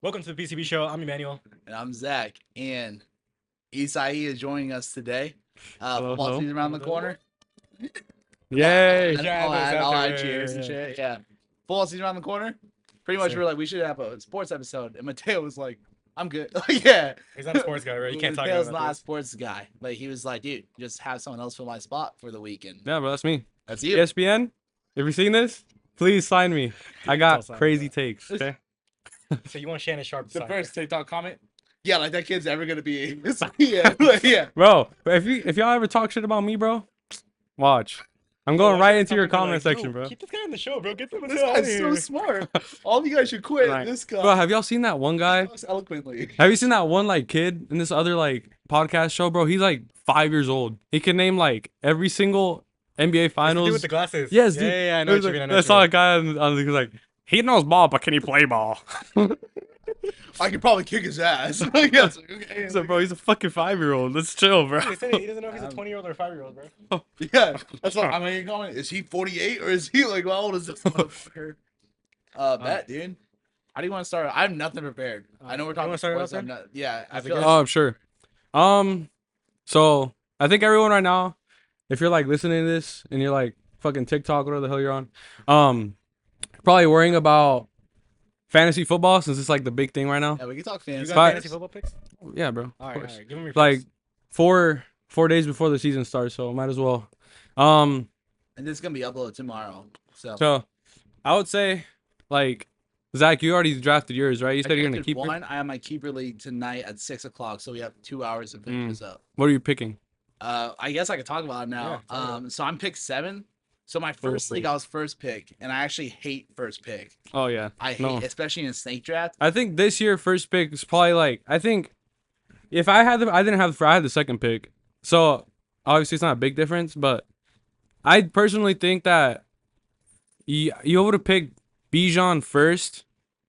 Welcome to the PCB Show. I'm Emmanuel. And I'm Zach. And Isai is joining us today. Hello, Football hello. season around the corner. Yay! All right, cheers and Yeah. shit. Yeah. Football season around the corner. Pretty much, Sir. we're like, we should have a sports episode. And Mateo was like, I'm good. Yeah. He's not a sports guy, right? You can't talk Mateo's about not a this. sports guy. But he was like, dude, just have someone else fill my spot for the weekend. Yeah, bro, that's me. That's you. ESPN, if you're seeing this, please sign me. I Don't got sign me, crazy bro. takes. Okay. So you want Shannon Sharp to The sign first here. TikTok comment. Yeah, like that kid's ever going to be. Yeah. Yeah. Bro, if y'all ever talk shit about me, bro, watch. I'm Bro, going watch right every into your comment comment be like, section, "Yo, bro. Keep this guy on the show, bro. Get him This out of guy's so here." smart. All of you guys should quit. Right. This guy Bro, have y'all seen that one guy? talks eloquently. Have you seen that one like kid in this other like podcast show, bro? He's like 5 years old. He can name like every single NBA It's the finals. dude with the glasses. Yes, yeah, dude. yeah, I know what you mean. I know I what saw you a mean. guy on the like, he knows ball, but can he play ball? I could probably kick his ass. Yes, okay. So, bro, he's a fucking 5-year-old. Let's chill, bro. He said he doesn't know if he's a 20-year-old or a 5-year-old, bro. Yeah, that's what I mean. Going, is he 48 or is he like how old is this motherfucker? Bet, dude. How do you want to start? I have nothing prepared. I know we're You talking wanna start it sports. off I'm then? not. Yeah, I As a feel guest? like Oh, sure. So I think everyone right now, if you're like listening to this and you're like fucking TikTok, whatever the hell you're on, probably worrying about fantasy football since it's like the big thing right now. yeah, we can talk You fantasy. got But- fantasy football picks? Yeah, bro. All Of right, course. all right. Give him your Like picks. 4 days before the season starts, so might as well. And this is gonna be uploaded tomorrow. So I would say, like, Zach, you already drafted yours, right? You said I you're gonna drafted keep it. one. I have my keeper league tonight at 6 o'clock, so we have 2 hours to finish this up. What are you picking? I guess I could talk about it now. Yeah, talk about So I'm pick 7. So my first Ooh. league, I was first pick, and I actually hate first pick. Oh yeah. I hate, No. especially in a snake draft. I think this year first pick is probably like, I think if I had I had the second pick, so obviously it's not a big difference, but I personally think that you would have picked Bijan first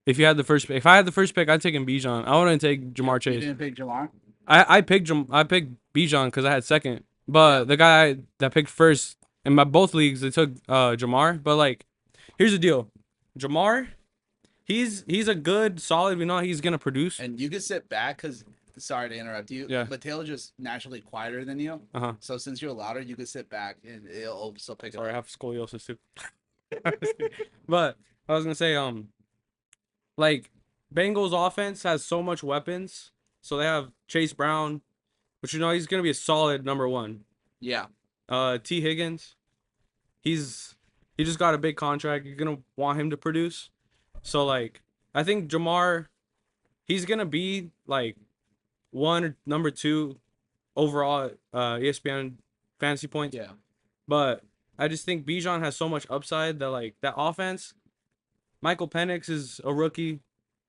if you had the first pick. If I had the first pick, I'd take Bijan. I wouldn't take Jamar You Chase. didn't pick Jamar. I picked Bijan because I had second, but the guy that picked first in my both leagues they took Jamar. But like, here's the deal, Jamar, he's a good solid. We know he's gonna produce. And you could sit back because, sorry to interrupt you, Yeah. but Taylor's just naturally quieter than you. Uh-huh. So since you're louder, you could sit back and it'll still pick Sorry, I up. have scoliosis too. But I was gonna say, like Bengals offense has so much weapons. So they have Chase Brown, which he's gonna be a solid number one. Yeah. T Higgins, he just got a big contract. You're gonna want him to produce. So like, I think Jamar, he's gonna be like one or number two overall ESPN fantasy points. Yeah. But I just think Bijan has so much upside that like that offense. Michael Penix is a rookie. He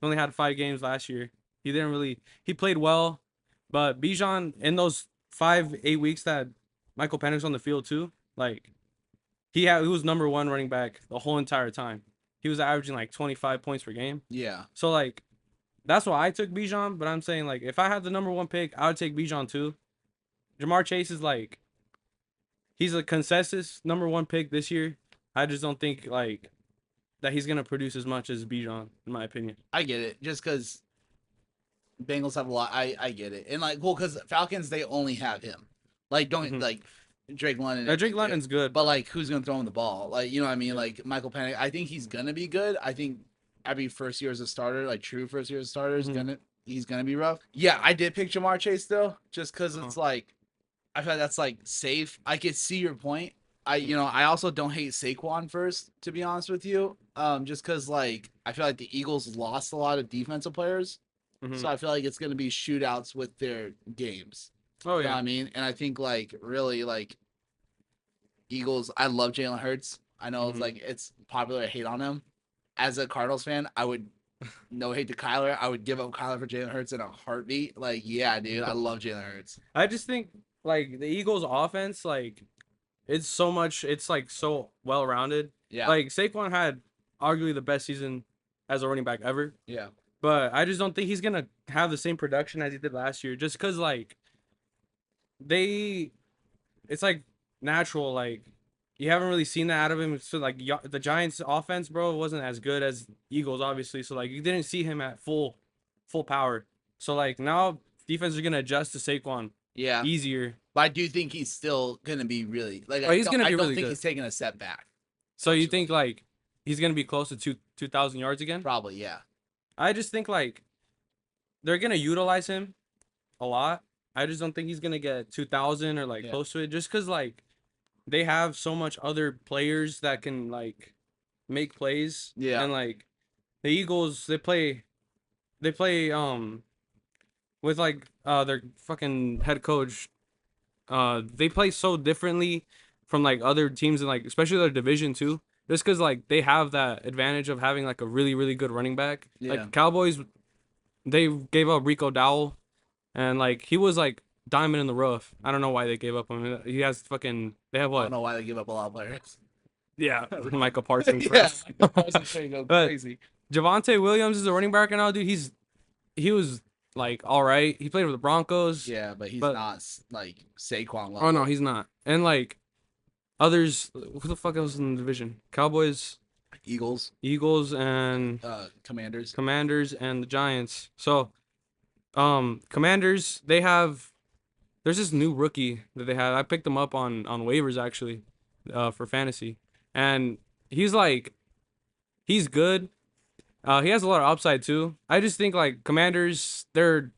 only had 5 games last year. He played well, but Bijan in those 5-8 weeks that Michael Penix on the field too, like he was number one running back the whole entire time. He was averaging like 25 points per game. Yeah. So like that's why I took Bijan, but I'm saying like if I had the number one pick, I would take Bijan too. Jamar Chase is like he's a consensus number one pick this year. I just don't think like that he's gonna produce as much as Bijan, in my opinion. I get it. Just because Bengals have a lot. I get it. And like, well, because Falcons, they only have him. Like, don't Mhm. like Drake London. Drake London's good, But like, who's gonna throw him the ball? Like, you know what I mean? Like Michael Penix, I think he's gonna be good. I think every first year as a starter, like true first year as a starter, is Mhm. he's gonna be rough. Yeah, I did pick Jamar Chase though, just because it's like I feel like that's like safe. I could see your point. I also don't hate Saquon first, to be honest with you. Just because like I feel like the Eagles lost a lot of defensive players, Mhm. so I feel like it's gonna be shootouts with their games. Oh You know what yeah. I mean? And I think like really like Eagles, I love Jalen Hurts. I know it's Mhm. like it's popular to hate on him. As a Cardinals fan, I would no hate to Kyler. I would give up Kyler for Jalen Hurts in a heartbeat. Like, yeah, dude, I love Jalen Hurts. I just think like the Eagles offense, like it's like so well rounded. Yeah. Like Saquon had arguably the best season as a running back ever. Yeah. But I just don't think he's gonna have the same production as he did last year. Just cause like it's like natural. Like you haven't really seen that out of him. So like the Giants' offense, bro, wasn't as good as Eagles, obviously. So like you didn't see him at full full power. So like now defense are gonna adjust to Saquon Yeah, easier. but I do think he's still gonna be really like. Oh, he's gonna I be don't really think good. he's taking a step back. So you think like he's gonna be close to 2,000 yards again? Probably, yeah. I just think like they're gonna utilize him a lot. I just don't think he's gonna get 2,000 or like close to it, just cause like they have so much other players that can like make plays. Yeah. And like the Eagles, they play with like their fucking head coach. They play so differently from like other teams in like especially their division too. Just cause like they have that advantage of having like a really really good running back. Yeah. Like Cowboys, they gave up Rico Dowell, and like he was like diamond in the rough. I don't know why they gave up him. He has fucking. They have I what? don't know why they give up a lot of players. Yeah, Michael Parsons. Yeah, But crazy. Javonte Williams is a running back right now, dude. He was like all right. He played with the Broncos. Yeah, but he's But- not like Saquon level. Oh no, he's not. And like others, who the fuck else in the division? Cowboys, Eagles, Eagles, and Commanders. Commanders and the Giants. So, Commanders, there's this new rookie that they had. I picked him up on waivers actually, for fantasy, and he's good. He has a lot of upside too. I just think like Commanders, they're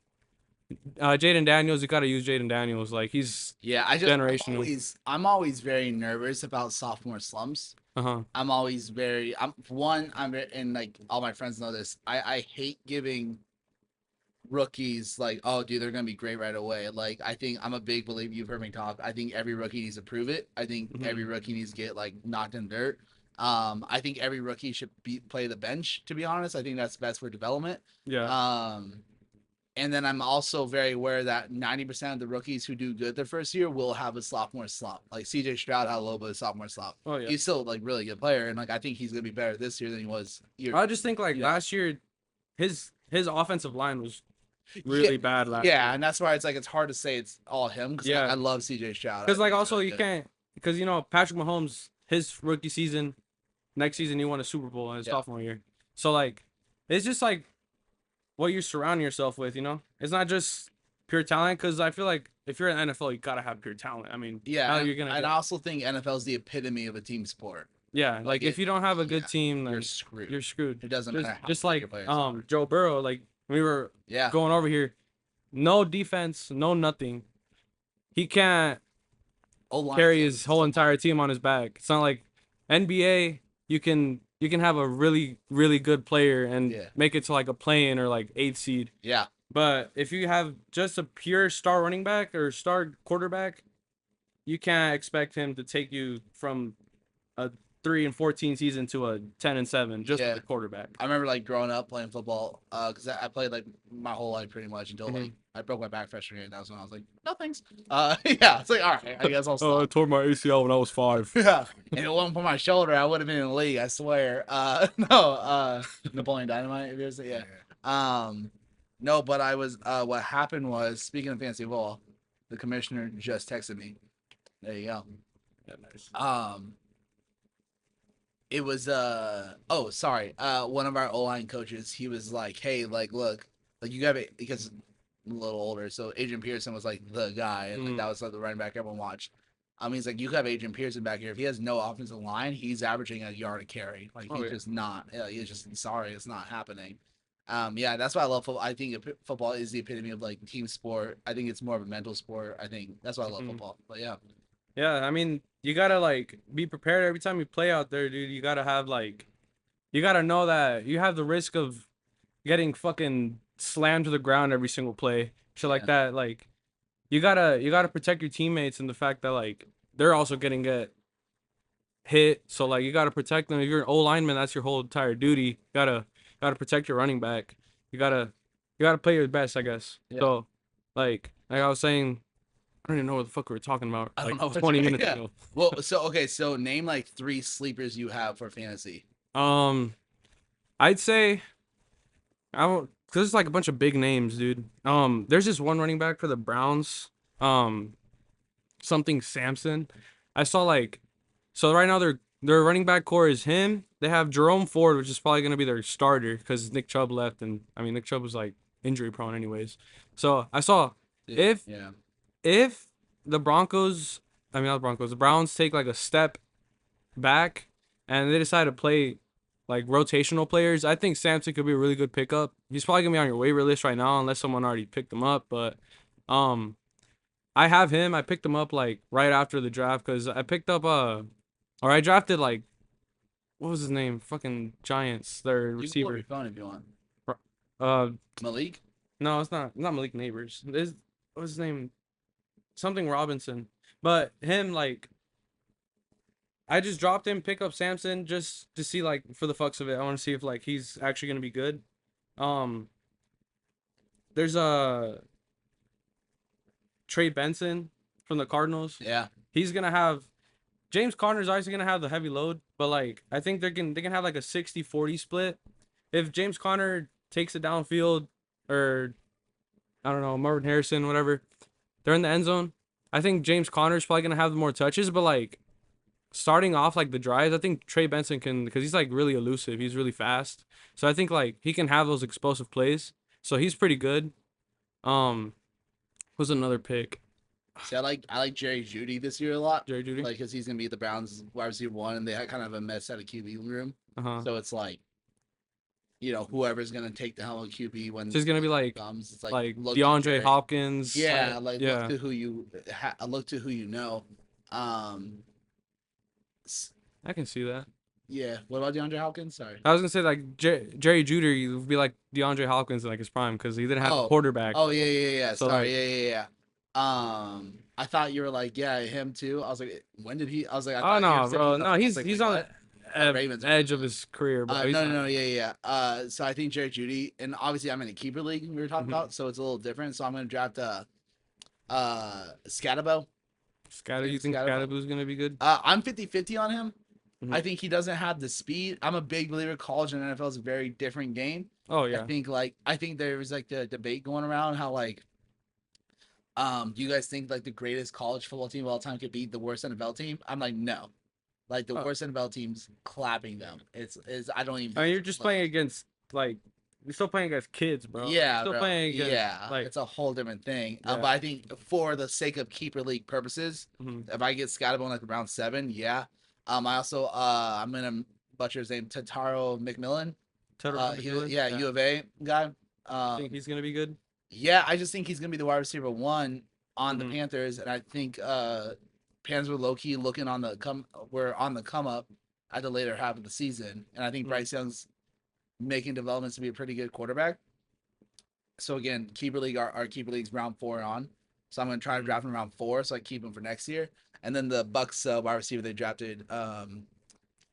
Jaden Daniels. You gotta use Jaden Daniels. Like he's Yeah, I just generational. I'm always very nervous about sophomore slumps. I'm always very and like all my friends know this. I hate giving rookies like, oh dude, they're gonna be great right away. Like I think I'm a big believer, you've heard me talk. I think every rookie needs to prove it. I think every rookie needs to get like knocked in dirt. I think every rookie should play the bench, to be honest. I think that's best for development. Yeah. And then I'm also very aware that 90% of the rookies who do good their first year will have a sophomore slump. Like CJ Stroud had a little bit of sophomore slump. Oh yeah. He's still like really good player, and like I think he's gonna be better this year than he was. I just think like last year, his offensive line was really bad last year. Yeah, and that's why it's like it's hard to say it's all him because I love CJ Stroud. Because like also you can't, because you know Patrick Mahomes, his rookie season, next season he won a Super Bowl in his sophomore year. So like it's just like what you're surrounding yourself with, you know. It's not just pure talent, because I feel like if you're in the NFL, you gotta have pure talent. I mean, yeah, you're gonna. I also think NFL is the epitome of a team sport. Yeah, like if you don't have a good team, like, you're screwed. You're screwed. It doesn't matter. Just like Joe Burrow, like we were Yeah. going over here, no defense, no nothing. He can't carry his whole entire team on his back. It's not like NBA. You can have a really really good player and make it to like a play-in or like 8th seed. Yeah. But if you have just a pure star running back or star quarterback, you can't expect him to take you from a 3-14 season to a 10-7 just with the quarterback. I remember like growing up playing football, because I played like my whole life pretty much until like I broke my back freshman year. And that was when I was like, no thanks. Yeah, it's like all right, I guess I'll stop. I tore my ACL when I was 5. Yeah, and if it wasn't for my shoulder, I would have been in the league. I swear. Napoleon Dynamite. If you ever say, no, but I was. What happened was, speaking of fantasy football, the commissioner just texted me. There you go. Yeah, nice. It was one of our O-line coaches, he was like, hey, like look, like you got it, because I'm a little older, so Adrian Pearson was like the guy, and like that was like the running back everyone watched. He's like, you have Adrian Pearson back here, if he has no offensive line, he's averaging a yard a carry. Like he's just not, he's just sorry, it's not happening. That's why I love football. I think football is the epitome of like team sport. I think it's more of a mental sport. I think that's why I love football. But yeah, I mean, you gotta like be prepared every time you play out there, dude. You gotta have like, you gotta know that you have the risk of getting fucking slammed to the ground every single play, shit like that. Like, you gotta protect your teammates and the fact that like they're also getting hit. So like you gotta protect them. If you're an O lineman, that's your whole entire duty. You gotta protect your running back. You gotta play your best, I guess. Yeah. So like I was saying, I don't even know what the fuck we were talking about. Like 20 minutes ago. Well, so name like 3 sleepers you have for fantasy. I'd say cause there's like a bunch of big names, dude. There's just one running back for the Browns. Something Sampson. I saw like, so right now their running back core is him. They have Jerome Ford, which is probably gonna be their starter because Nick Chubb left, and I mean Nick Chubb was like injury prone anyways. So I saw Yeah. if the Broncos, I mean not the Broncos, the Browns take like a step back and they decide to play like rotational players, I think Samson could be a really good pickup. He's probably gonna be on your waiver list right now unless someone already picked him up. But I have him. I picked him up like right after the draft because I picked up or I drafted like what was his name? Fucking Giants, their You can pull up receiver. your phone if you want. Uh, Malik. no, it's not Malik Neighbors. What's his name? Something Robinson. But him like I just dropped him, pick up Samson just to see like for the fucks of it. I want to see if like he's actually gonna be good. Um, there's a Trey Benson from the Cardinals. Yeah. He's gonna have James Conner's obviously gonna have the heavy load, but like I think they can have like a 60-40 split. If James Conner takes it downfield, or I don't know, Marvin Harrison, whatever, they're in the end zone. I think James Conner's probably gonna have the more touches, but like starting off like the drives, I think Trey Benson can, because he's like really elusive. He's really fast. So I think like he can have those explosive plays. So he's pretty good. Was another pick. See, I like Jerry Jeudy this year a lot. Jerry Jeudy. Like, because he's gonna be the Browns wide receiver 1, and they kind of have a mess at a QB room. So it's like, whoever's gonna take the helm of QB when So he's gonna be like comes, it's like DeAndre Hopkins. Yeah, yeah. look to who you look to who you know. I can see that. Yeah. What about DeAndre Hopkins? Sorry. I was gonna say like Jerry Jeudy would be like DeAndre Hopkins in like his prime because he didn't have a quarterback. Oh yeah. So, Sorry. like, Yeah. I thought you were like, yeah, him too. I was like, when did he? I was like, oh no, bro, no, no, he's on the Ravens. edge of his career, bro. No, yeah. So I think Jerry Jeudy, and obviously I'm in a keeper league we were talking about, so it's a little different. So I'm gonna draft Scatabo. You think Scadabu's gonna be good? I'm 50-50 on him. Mhm. I think he doesn't have the speed. I'm a big believer college and NFL is a very different game. Oh yeah. I think there was like the debate going around how like do you guys think like the greatest college football team of all time could beat the worst NFL team? I'm like, no. Like the worst NFL team's clapping them. It's I don't even. I mean, you're just playing against like you're still playing against kids, bro. Yeah, you're still playing against, like it's a whole different thing. Yeah. But I think for the sake of keeper league purposes, if I get Scatterbo like around 7, yeah. I also I'm gonna butcher his name, Tataro McMillan. U of A guy. Think he's gonna be good? Yeah, I just think he's gonna be the wide receiver 1 on the Panthers, and I think Panthers were low key looking on the come up at the later half of the season, and I think Bryce Young's making developments to be a pretty good quarterback. So again, keeper league, our keeper league's round 4 on, so I'm gonna try to draft him round 4 so I keep him for next year. And then the Bucks wide receiver they drafted,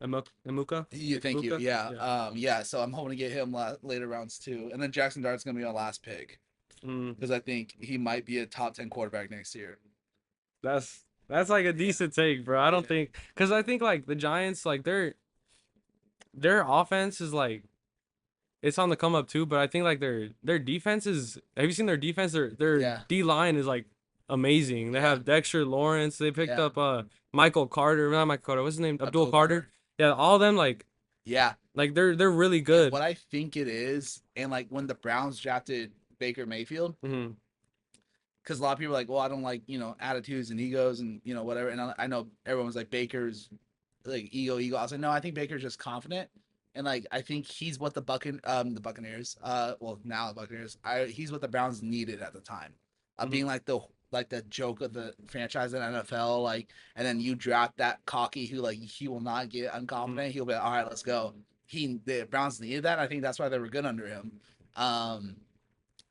Amuka. Yeah, thank you. Yeah. So I'm hoping to get him later rounds too. And then Jackson Dart's gonna be our last pick because I think he might be a top 10 quarterback next year. That's like a decent take, bro. I don't think because I think like the Giants, like their offense is like it's on the come up too, but I think like their defense is. Have you seen their defense? Their D line is like amazing. They have Dexter Lawrence. They picked up Michael Carter. Not Michael Carter. What's his name? Abdul Carter. Yeah, all of them like. Yeah. Like they're really good. And what I think it is, and like when the Browns drafted Baker Mayfield, because a lot of people are like, well, I don't like attitudes and egos and whatever. And I know everyone's like Baker's like ego. I was like, no, I think Baker's just confident. And like I think he's what the Buccaneers, now the Buccaneers, he's what the Browns needed at the time, being like the joke of the franchise in NFL, like, and then you draft that cocky who like he will not get unconfident. He'll be like, all right, let's go. The Browns needed that. I think that's why they were good under him. And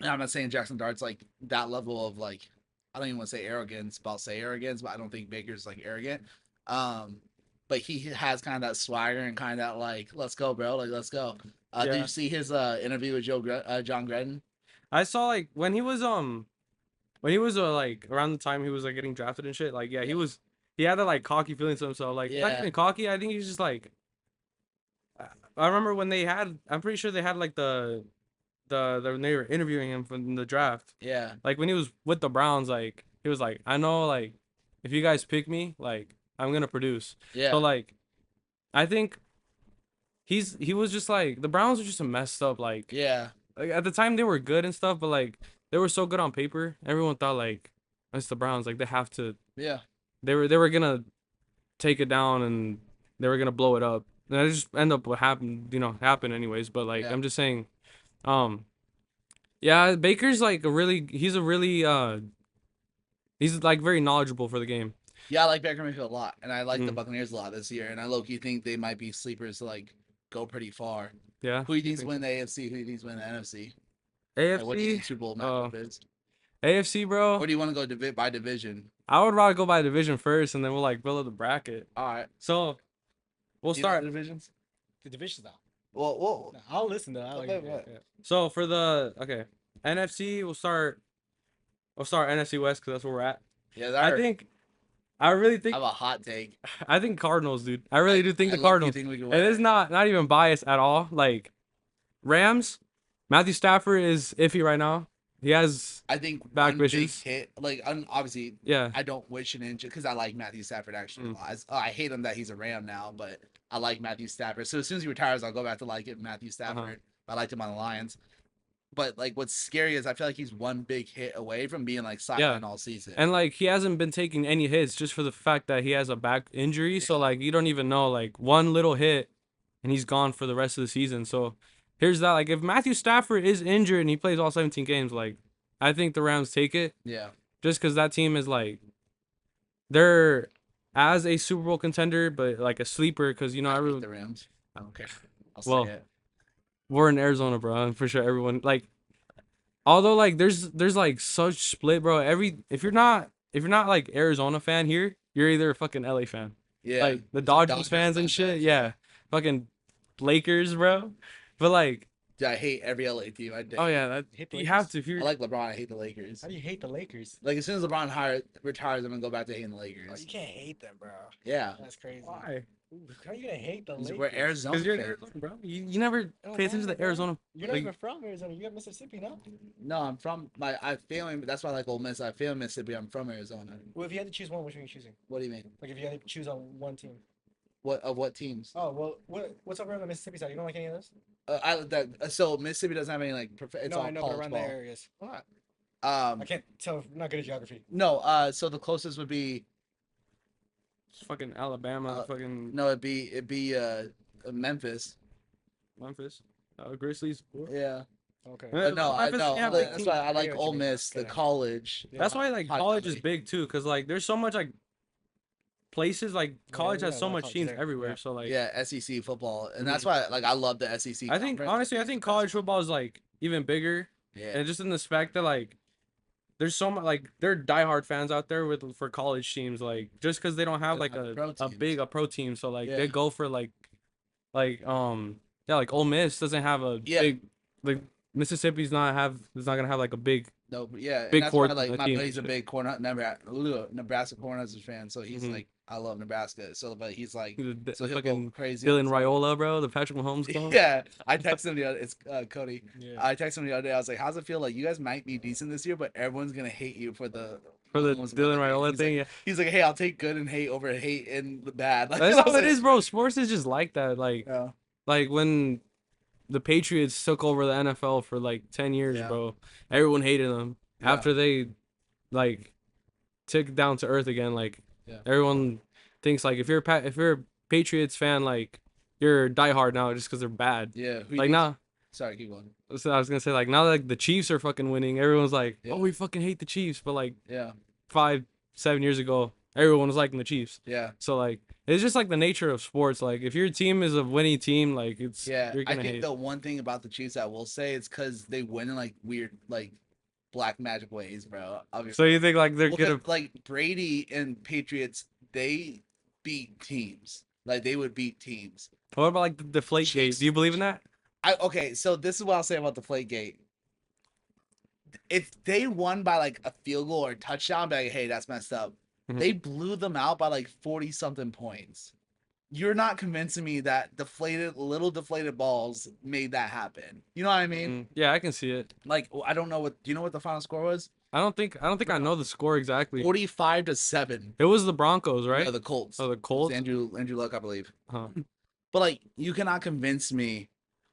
I'm not saying Jackson Dart's like that level of like, I don't even want to say arrogance, but I'll say arrogance. But I don't think Baker's like arrogant. But he has kind of that swagger and kind of that like, let's go, bro, like let's go. Did you see his interview with John Gruden? I saw like when he was like around the time he was like getting drafted and shit. Like he had that like cocky feeling to himself. Like not even cocky. I think he's just like. I remember when I'm pretty sure they had like when they were interviewing him from the draft. Yeah. Like when he was with the Browns, like he was like, I know, like if you guys pick me, like I'm gonna produce. Yeah. So like, I think he was just like the Browns are just a messed up like. Yeah. like at the time they were good and stuff, but like they were so good on paper. Everyone thought like it's the Browns. Like they have to. Yeah. They were gonna take it down and they were gonna blow it up. And it just end up what happened. Happened anyways. But like Yeah. I'm just saying, yeah, Baker's like he's like very knowledgeable for the game. Yeah, I like Baker Mayfield a lot, and I like the Mm. Buccaneers a lot this year, and I low-key think they might be sleepers to like go pretty far. Yeah. Who do you think's win the AFC? Who do you think's win the NFC? Like, what do you think AFC, Super Bowl matchup is? AFC, bro. Or do you want to go by division? I would rather go by division first, and then we'll like build up the bracket. All right. So we'll Do you know start the divisions. The divisions now. Well, No, I'll listen though. Okay, what? So for the NFC, we'll start NFC West because that's where we're at. yeah, I really I think have a hot take. I think Cardinals, dude. I really do think I the low-key Cardinals. think we can And win. it's not even biased at all. Like Rams, Matthew Stafford is iffy right now. He has I think back one big issues. hit. Like, obviously, yeah. I don't wish an injury because I like Matthew Stafford actually a lot. I hate him that he's a Ram now, but I like Matthew Stafford. So as soon as he retires, I'll go back to liking Matthew Stafford. I liked him on the Lions. But like, what's scary is I feel like he's one big hit away from being like sidelined all season. And like he hasn't been taking any hits just for the fact that he has a back injury. So like you don't even know, like one little hit and he's gone for the rest of the season. So here's that. Like if Matthew Stafford is injured and he plays all 17 games, like I think the Rams take it. Yeah. Just because that team is like they're as a Super Bowl contender, but like a sleeper because I hate everyone the Rams. I don't care. I'll Well, say it. we're in Arizona, bro. I'm for sure everyone like although like there's like such split, bro. If you're not like Arizona fan here, you're either a fucking LA fan. Yeah. Like the It's Dodgers fans and shit. fans. Yeah. Fucking Lakers, bro. But like, Dude, I hate every LA team. I do. oh yeah, that Hate the you Lakers? have to if you're I like LeBron. I hate the Lakers. How do you hate the Lakers? Like as soon as LeBron retires, I'm gonna go back to hating the Oh, Lakers. you can't hate them, bro. Yeah. That's crazy. why? Ooh, how you gonna hate the Lakers? We're Arizona. Because you're in fans. Arizona, bro. You never Oh, pay attention to wow, the bro. Arizona. You're not like- even from Arizona. You got Mississippi, no? No, I'm from I family. That's why I like Ole Miss. I family Mississippi. I'm from Arizona. Well, if you had to choose one, which one are you choosing? What do you mean? Like if you had to choose on one team. What teams? Oh well, what's over on the Mississippi side? You don't like any of those? So Mississippi doesn't have any like. It's No, all I know, but college around ball. the areas. I can't tell. I'm not good at geography. No. So the closest would be Fucking Alabama, fucking no. It'd be Memphis. Memphis, Grizzlies. Yeah. Okay. No, I Memphis, know. yeah, That's like, why I I like get what you Ole mean. Miss, the Okay. college. That's why like Hot college is take. big too, cause like there's so much like places like college we has got a so lot of much colleges teams there, everywhere. yeah. So like Yeah, SEC football, and that's why like I love the SEC. I think conference. honestly I think college football is like even bigger, Yeah. and just in the fact that like there's so much like there are diehard fans out there for college teams like just because they don't have They like don't have pro a big pro team, so like Yeah. they go for like yeah, like Ole Miss doesn't have a Yeah. big like Mississippi's not gonna have like a big No, but yeah, and Big that's why fourth like my team. buddy's a big Nebraska Cornhuskers fan, so he's Mhm. like, I love Nebraska. So, but he's like, the so he'll fucking go crazy. Dylan on- Raiola, bro, the Patrick Mahomes guy. Yeah, I texted him the other. It's Cody. Yeah. I texted him the other day. I was like, "How's it feel? Like you guys might be decent this year, but everyone's gonna hate you for the Mahomes Dylan win." Raiola He's thing. Like, Yeah, he's like, "Hey, I'll take good and hate over hate and the bad." Like, that's I how was it like, is, bro. Sports is just like that. Yeah. Like when the Patriots took over the NFL for like 10 years, Yeah. bro. Everyone hated them. Yeah. After they like took down to earth again, like Yeah. everyone thinks like if you're a Patriots fan, like you're diehard now just because they're bad. Yeah. Who you Like think- now, Sorry, keep going. so I was gonna say like now that like, the Chiefs are fucking winning, everyone's like, Yeah. oh, we fucking hate the Chiefs. But like Yeah. 5-7 years ago, everyone was liking the Chiefs. Yeah. So like it's just like the nature of sports. Like if your team is a winning team, like it's Yeah. you're I gonna think hate. the one thing about the Chiefs I will say is because they win in like weird, like black magic ways, bro. So you think like they're Well, gonna like Brady and Patriots, they beat teams. Like they would beat teams. what about like the deflate gate? Chiefs. Do you believe in that? Okay, so this is what I'll say about the Deflategate. If they won by like a field goal or a touchdown, I'd be like, hey, that's messed up. Mhm. They blew them out by like 40 something points. You're not convincing me that little deflated balls made that happen. You know what I mean? Mm, yeah, I can see it. Like, I don't know do you know what the final score was? I don't think I know the score exactly. 45-7. It was the Broncos, right? No, the Colts. Oh, the Colts. Andrew Luck, I believe. Huh. But like, you cannot convince me.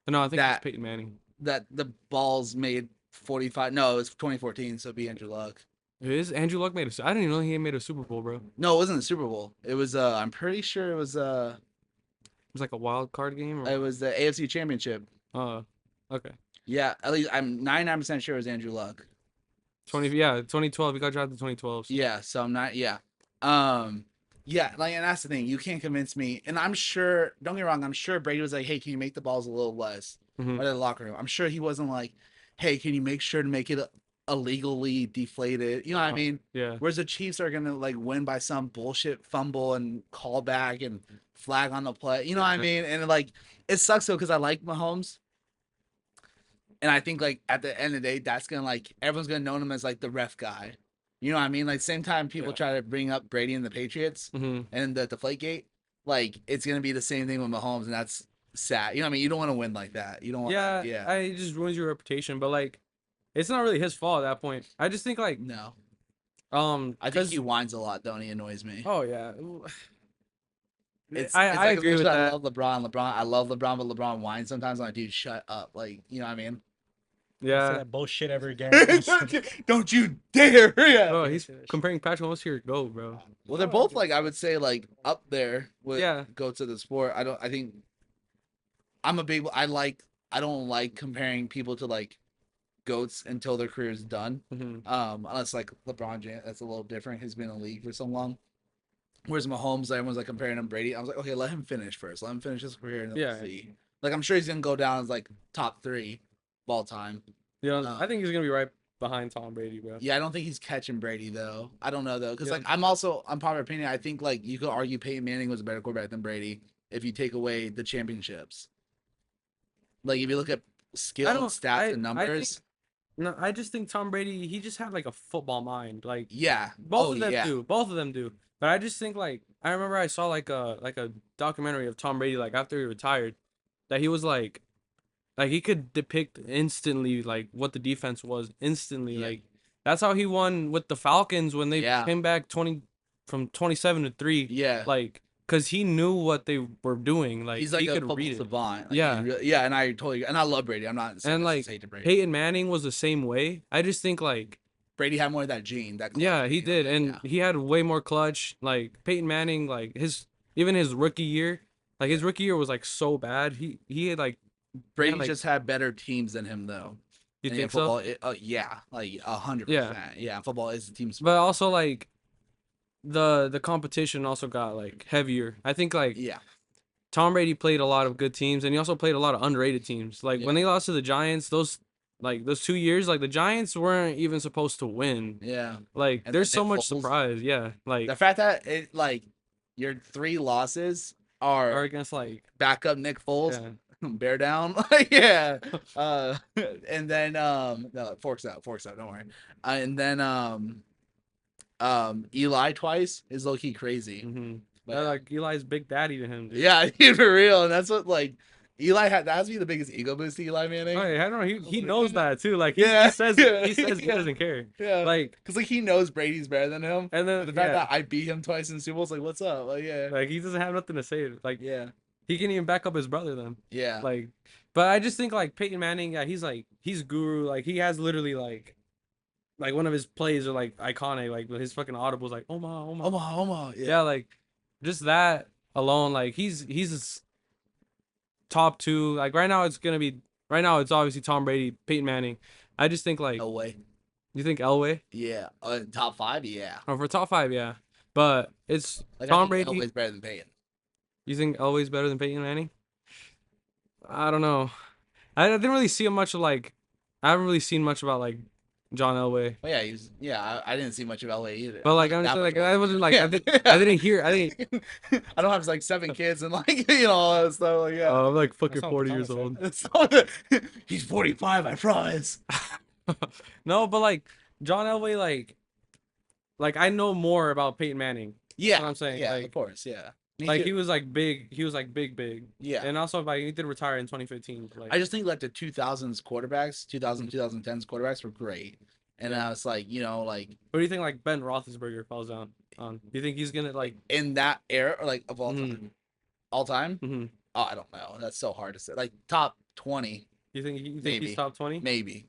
No, I think That- it's Peyton Manning. that the balls made 45. No, it was 2014, so it'd be Andrew Luck. It is Andrew Luck made I didn't even know he made a Super Bowl, bro. It No, it wasn't the Super Bowl. It was I'm pretty sure it was was like a wild card game. Or... it was the AFC Championship. Okay. Yeah, at least I'm 99% sure it was Andrew Luck. 2012. He got drafted in 2012. So. Yeah, so I'm not. Yeah, yeah. Like, and that's the thing. You can't convince me. And I'm sure. Don't get me wrong. I'm sure Brady was like, "Hey, can you make the balls a little less?" Mhm. Or the locker room. I'm sure he wasn't like, "Hey, can you make sure to make it illegally deflated?" You know what I mean? Yeah. Whereas the Chiefs are gonna like win by some bullshit fumble and call back and flag on the play. You know what I mean? And like, it sucks though because I like Mahomes. And I think like at the end of the day, that's gonna like everyone's gonna know him as like the ref guy. You know what I mean? Like same time people try to bring up Brady and the Patriots and the Deflategate, like it's gonna be the same thing with Mahomes, and that's sad. You know what I mean? You don't want to win like that. You don't want. Yeah. Yeah. It just ruins your reputation, but like, it's not really his fault at that point. I just think like No. I think 'cause- he whines a lot, though, and he annoys me. Oh yeah. It's I like, agree with that. I love LeBron. I love LeBron, but LeBron whines sometimes. I'm like, dude, shut up. Like, you know what I mean? Say Yeah. that bullshit ever again. Don't you dare! Yeah. Bro, he's comparing Patrick Mahomes to your GOAT, bro. Well, they're both like I would say like up there with Yeah. goats of the sport. I think I'm a big. I don't like comparing people to like goats until their career is done. Unless like LeBron James, that's a little different. He's been in the league for so long. Whereas Mahomes, everyone's like comparing him to Brady. I was like, okay, let him finish first. Let him finish his career and then we'll see. Like I'm sure he's gonna go down as like top 3 of all time. Yeah, I think he's gonna be right behind Tom Brady, bro. Yeah, I don't think he's catching Brady though. I don't know though, because like I'm popular opinion. I think like you could argue Peyton Manning was a better quarterback than Brady if you take away the championships. Like if you look at skill, stats, and numbers. I just think Tom Brady, he just had like a football mind. Like Yeah, both of them do. Both of them do. But I just think like I remember I saw like a documentary of Tom Brady like after he retired, that he was like he could depict instantly like what the defense was instantly. Yeah. Like that's how he won with the Falcons when they came back 27-3. Yeah, Like because he knew what they were doing. Like he's like he a could football read it. savant. Like, Yeah. yeah, and I totally and I love Brady. I'm not And like Brady. Peyton Manning was the same way. I just think like Brady had more of that gene. That yeah, he gene, did, like, and he had way more clutch. Like Peyton Manning, like his rookie year, like his rookie year was like so bad. He had like Brady just had better teams than him though. You And think football, so? Yeah, like 100%. Yeah. Yeah, football is a team sport. But also like the competition also got like heavier. I think like Yeah, Tom Brady played a lot of good teams, and he also played a lot of underrated teams. Like when they lost to the Giants, those 2 years, like the Giants weren't even supposed to win. yeah. Like And there's then so Nick much Foles. surprise. Yeah, like The fact that it like your 3 losses or are against like backup Nick Foles, yeah. bear down, yeah. And then no, forks out, don't worry. And then Eli twice is low key crazy. But, Like Eli's big daddy to him, dude. yeah, for real, and that's what like Eli had. That has to be the biggest ego boost to Eli Manning. Oh, yeah, I don't know. He knows that too. Like he says he doesn't care. Yeah, Like because like he knows Brady's better than him, and then the fact that I beat him twice in Super Bowl's like, what's up? Like, yeah, like he doesn't have nothing to say. Like yeah, he can even back up his brother then. yeah. Like, but I just think like Peyton Manning, yeah, he's guru. Like he has literally like one of his plays are like iconic. Like his fucking audibles like Omaha, yeah. Like just that alone, like he's top 2. Like right now it's obviously Tom Brady, Peyton Manning. I just think like Elway. You think Elway? Yeah, top 5, yeah. Oh, for top 5, yeah. But it's Like, Tom I think Brady. Elway's better than Peyton. You think Elway's better than Peyton Manning? I don't know. I didn't really see much of like. I haven't really seen much about like John Elway. Oh yeah, he was. Yeah, I didn't see much of Elway either. But like I'm just like I wasn't like Yeah. I didn't hear. I don't have like 7 kids and like all that stuff. Like yeah. I'm like fucking That's not 40 what years Thomas old. He's 45, I promise. No, but like John Elway, like I know more about Peyton Manning. Yeah, That's what I'm saying. Yeah, Like, of course, yeah. Me like too. he was like big. He was like big. Yeah. And also like he did retire in 2015. Like I just think like the 2000s quarterbacks, 2010s quarterbacks were great. And I was like, like what do you think like Ben Roethlisberger falls down on? Do you think he's gonna like in that era, or like of all Mhm. time, all time? Mm-hmm. Oh, I don't know. That's so hard to say. Like top 20. You think Maybe. he's top 20? Maybe.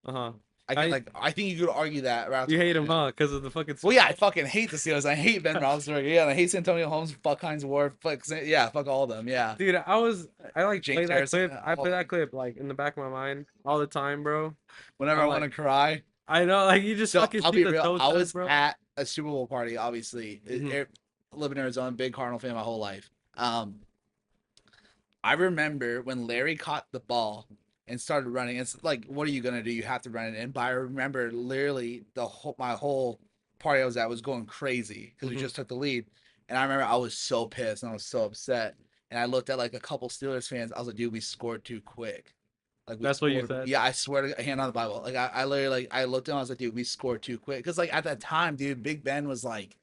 Uh-huh. I think you could argue that. Right, You hate him, huh? Because of the fucking. Well, yeah, I fucking hate the Steelers. I hate Ben Roethlisberger. Yeah, and I hate Santonio Holmes. Fuck Heinz Ward. Fuck all of them. Yeah. Dude, I like James play that Harrison, clip. I play that clip like in the back of my mind all the time, bro. Whenever I'm I want to like- cry. I know, like you just So fucking I'll see be the real. toe I touch, was bro. at a Super Bowl party. Obviously, Mhm. live in Arizona. Big Cardinal fan my whole life. I remember when Larry caught the ball and started running. It's like, what are you gonna do? You have to run it in. But I remember literally my whole party I was at was going crazy because we Mhm. just took the lead, and I remember I was so pissed and I was so upset. And I looked at like a couple Steelers fans. I was like, dude, we scored too quick. Like That's what you said? Yeah, I swear to hand on the Bible. Like I literally like I looked at him, I was like, dude, we scored too quick. Because like at that time, dude, Big Ben was like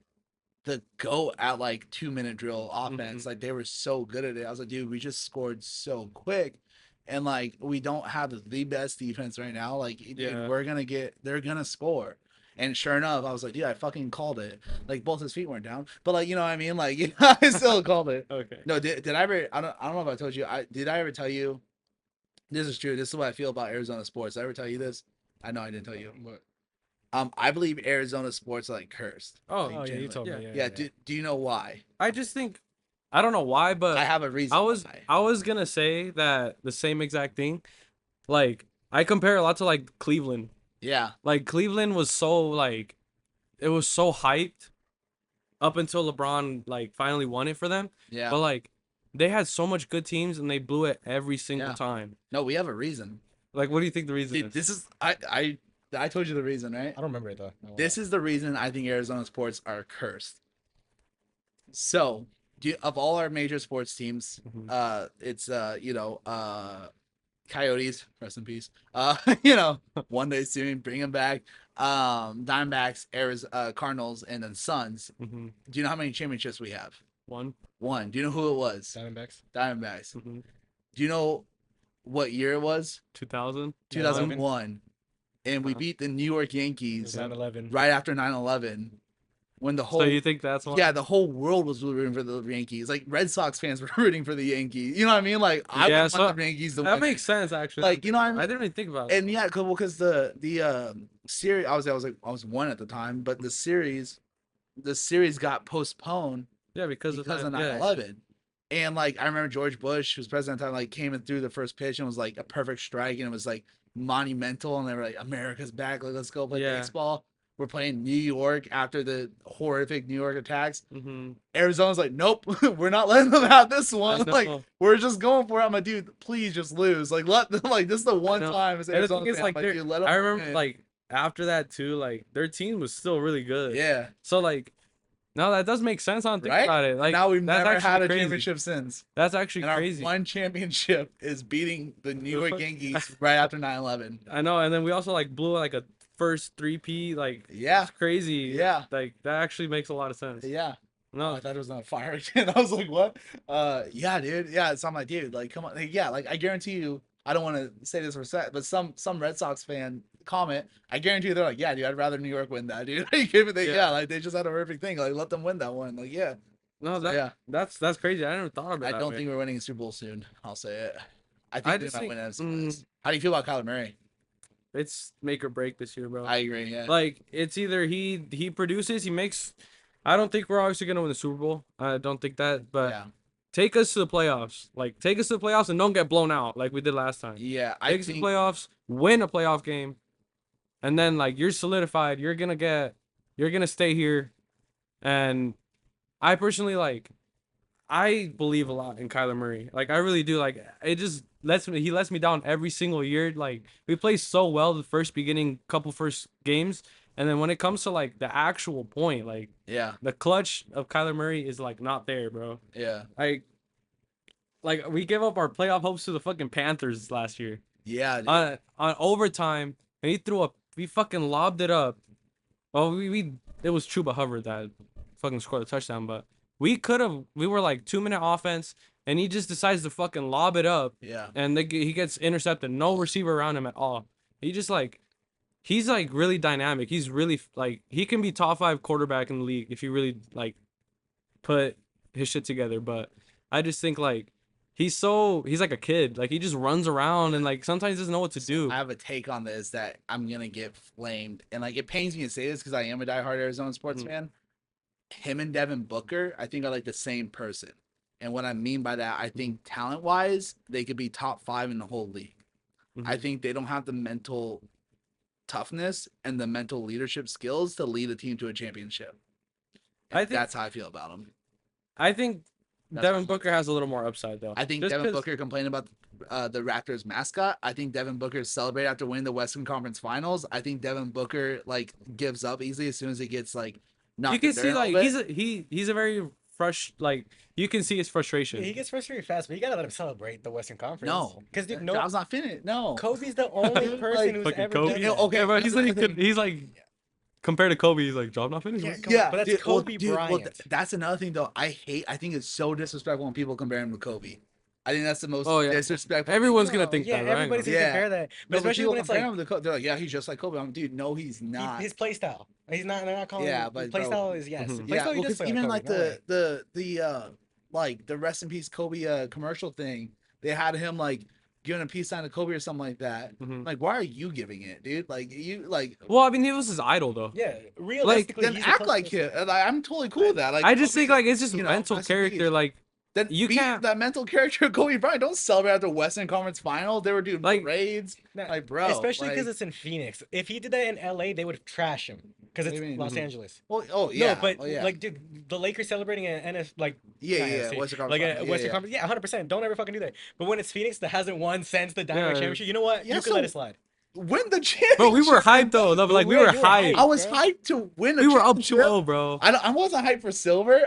the GOAT at like 2-minute drill offense. Mhm. Like they were so good at it. I was like, dude, we just scored so quick. And like we don't have the best defense right now. Like dude, Yeah. they're gonna score. And sure enough, I was like, dude, I fucking called it. Like both his feet weren't down. But like, you know what I mean? Like, you know, I still called it. Okay. No, did I ever I don't know if I told you. Did I ever tell you this is true. This is what I feel about Arizona sports. Did I ever tell you this? I know I didn't tell you. What? I believe Arizona sports are like cursed. Oh, Oh yeah, you genuinely. told Yeah. me. Yeah. Do you know why? I just think I don't know why, but I have a reason. Why. I was gonna say that the same exact thing. Like I compare a lot to like Cleveland. Yeah. Like Cleveland was so like it was so hyped up until LeBron like finally won it for them. Yeah. But like they had so much good teams and they blew it every single Yeah. time. No, we have a reason. Like what do you think the reason Dude, is? this is I told you the reason, right? I don't remember it though. No This lie. is the reason I think Arizona sports are cursed. So, of all our major sports teams, Mhm. it's Coyotes, rest in peace. One day soon, bring them back. Diamondbacks, Cardinals, and then Suns. Mhm. Do you know how many championships we have? One. One. Do you know who it was? Diamondbacks. Diamondbacks. Mhm. Do you know what year it was? 2000. 2001. And we Uh-huh. beat the New York It Yankees was 9/11. right after 9/11. When the whole So you think that's why? yeah, the whole world was rooting for the Yankees. Like Red Sox fans were rooting for the Yankees. You know what I mean? Like I Yeah, would so want the Yankees to that win. makes sense actually. Like, you know what I mean? I didn't even think about it. And yeah, because the series I was one at the time, but the series got postponed Yeah, because because of that. Yeah. 9/11. And like I remember George Bush, who was president at the time, like came in through the first pitch and was like a perfect strike, and it was like monumental. And they were like, "America's back! Like let's go play Yeah. baseball." We're playing New York after the horrific New York attacks. Mhm. Arizona's like, "Nope, we're not letting them have this I one. Like know. we're just going for it." I'm like, "Dude, please just lose. Like let them. Like this is the one know. time as And the Arizona thing is, fan, like, I'm they're- dude, let 'em I remember, win." like, after that, too, like, their team was still really good. yeah, So, like, no, that does make sense on think right. about it. Like, Now we've that's never actually had a crazy. championship since. That's actually And our crazy. one championship is beating the New York fuck- Yankees right after 9/11. I know, and then we also, like, blew, like, a first 3P, like, Yeah, it's crazy. Yeah. Like, that actually makes a lot of sense. yeah. Oh, No, I thought it was on fire again. I was like, what? Yeah, dude. Yeah, so I'm like, dude, like, come on. Like, yeah, like, I guarantee you, I don't want to say this for a sec, but some Red Sox fan comment, I guarantee you they're like, yeah, dude, I'd rather New York win that, dude. Yeah. Like, they just had a horrific thing. Like, let them win that one. Like, yeah. no, Yeah. that's crazy. I never thought about I that don't way. think we're winning a Super Bowl soon. I'll say it. I I think they just might think- win NFC West. How do you feel about Kyler Murray? It's make or break this year, bro. I agree, yeah. Like it's either he produces, he makes. I don't think we're obviously gonna win the Super Bowl. I don't think that, but yeah. take us to the playoffs. Like take us to the playoffs and don't get blown out like we did last time. Yeah, Take us to the playoffs, win a playoff game, and then like you're solidified. You're gonna stay here, and I personally like. I believe a lot in Kyler Murray. Like I really do. Like it just he lets me down every single year. Like we play so well the first first games, and then when it comes to like the actual point, like yeah, the clutch of Kyler Murray is like not there, bro. yeah, Like we gave up our playoff hopes to the fucking Panthers last year yeah, dude. on overtime, and we fucking lobbed it up. Well, it was Chuba Hubbard that fucking scored the touchdown, but we were like 2-minute offense, and he just decides to fucking lob it up, yeah, and he gets intercepted. No receiver around him at all. He's like really dynamic. He's really like he can be top 5 quarterback in the league if he really like put his shit together. But I just think like he's like a kid. Like he just runs around and like sometimes doesn't know what to do. I have a take on this that I'm gonna get flamed, and like it pains me to say this because I am a diehard Arizona sports fan. Him and Devin Booker, I think, are like the same person. And what I mean by that, I think talent wise, they could be top 5 in the whole league. I think they don't have the mental toughness and the mental leadership skills to lead a team to a championship. That's how I feel about them. I think Devin Booker has a little more upside though. I think Devin Booker complained about the Raptors mascot. I think Devin Booker celebrated after winning the Western Conference Finals. I think Devin Booker like gives up easily as soon as he gets like knocked. You can see like he's a very like you can see his frustration. Yeah, he gets frustrated fast, but you gotta let him celebrate the Western Conference. No, because I was not finished. No, Kobe's the only person who's ever done that. Okay, bro, he's like compared to Kobe, he's like job not finished. Yeah, but that's Kobe Bryant. Well, that's another thing though. I think it's so disrespectful when people compare him to Kobe. I think that's the most disrespectful. Everyone's gonna think that, right? Everybody's gonna compare that. But especially when it's like, they're like, yeah, he's just like Kobe. I'm dude, no, he's not. His play style. He's not. They're not calling. Yeah, but play style is yes. Play Yeah, style, because even like the like the rest in peace Kobe commercial thing, they had him like giving a peace sign to Kobe or something like that. Like, why are you giving it, dude? Like you like. Well, I mean, he was his idol though. Yeah, realistically, like then act like him. I'm totally cool with that. Like, I just think like it's just mental character. Like that you can't that mental character of Kobe Bryant. Don't celebrate at the Western Conference Final. They were doing parades. Like, bro, especially because it's in Phoenix. If he did that in LA, they would trash him because it's Los Angeles. Well, yeah, no, but like, dude, the Lakers celebrating an NF like Western Conference, like a Western Conference, 100%. Don't ever fucking do that. But when it's Phoenix that hasn't won since the Diamond Championship, you know what? You can let it slide. Win the championship. Bro, we were hyped though. No, but like we were hyped. I was hyped to win. We were up 2-0, bro. I wasn't hyped for silver.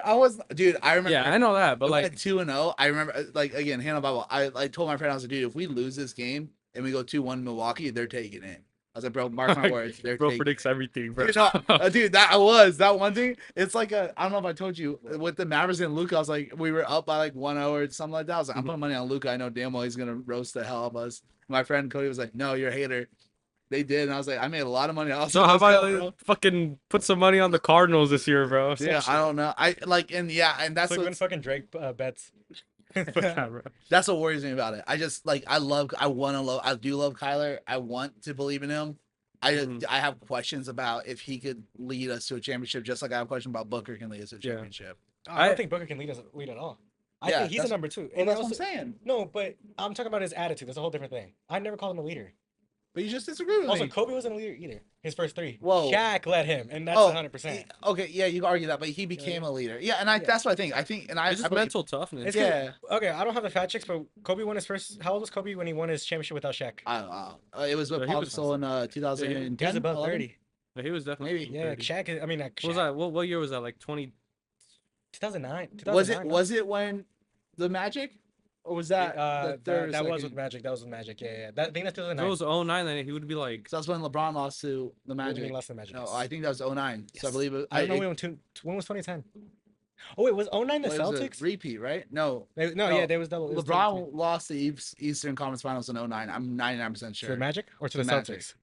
Dude. I remember. Yeah, I know that, but like 2-0. I remember, like again, Hannah Bible. I told my friend, I was like, dude, if we lose this game and we go 2-1 Milwaukee, they're taking it. I was like, bro, mark my words. Bro predicts everything, bro. Dude, that one thing. It's like I don't know if I told you with the Mavericks and Luka. I was like, we were up by like 1 hour or something like that. I was like, I'm putting money on Luka. I know damn well he's gonna roast the hell out of us. My friend Cody was like, no, you're a hater. They did, and I was like, I made a lot of money. So how about fucking put some money on the Cardinals this year, bro? Yeah, I don't know. And that's like when fucking Drake bets. That's what worries me about it. I just like I do love Kyler. I want to believe in him. I have questions about if he could lead us to a championship, just like I have questions about Booker can lead us to a championship. I don't think Booker can lead at all. I think he's a number 2. And that's what I'm saying. No, but I'm talking about his attitude. That's a whole different thing. I never called him a leader. But you just disagree with me. Also, Kobe wasn't a leader either. His first 3. Whoa. Shaq led him, and that's 100%. Okay, yeah, you can argue that, but he became a leader. Yeah, and that's what I think. It's just mental toughness. Yeah. Okay, I don't have the fact checks, but Kobe won his first. How old was Kobe when he won his championship without Shaq? I don't know. It was with Paul Gasol in 2010. He was above 30. Yeah, he was definitely. Maybe. Yeah, 30. Shaq. I mean, Shaq. What was that? What year was that? Like 2009. Was it when the Magic? Or was that that was with Magic? That was with Magic. Yeah. I think that's 2009. If it was 2009, then he would be like. So that's when LeBron lost to the Magic. He lost to the Magic. No, I think that was 2009. Yes. So I believe it. I don't know when was 2010. Oh wait, was 2009 the Celtics? Repeat, right? No. Yeah, there was double. LeBron lost the Eastern Conference Finals in 2009. I'm 99% sure. To the Magic or to the Celtics?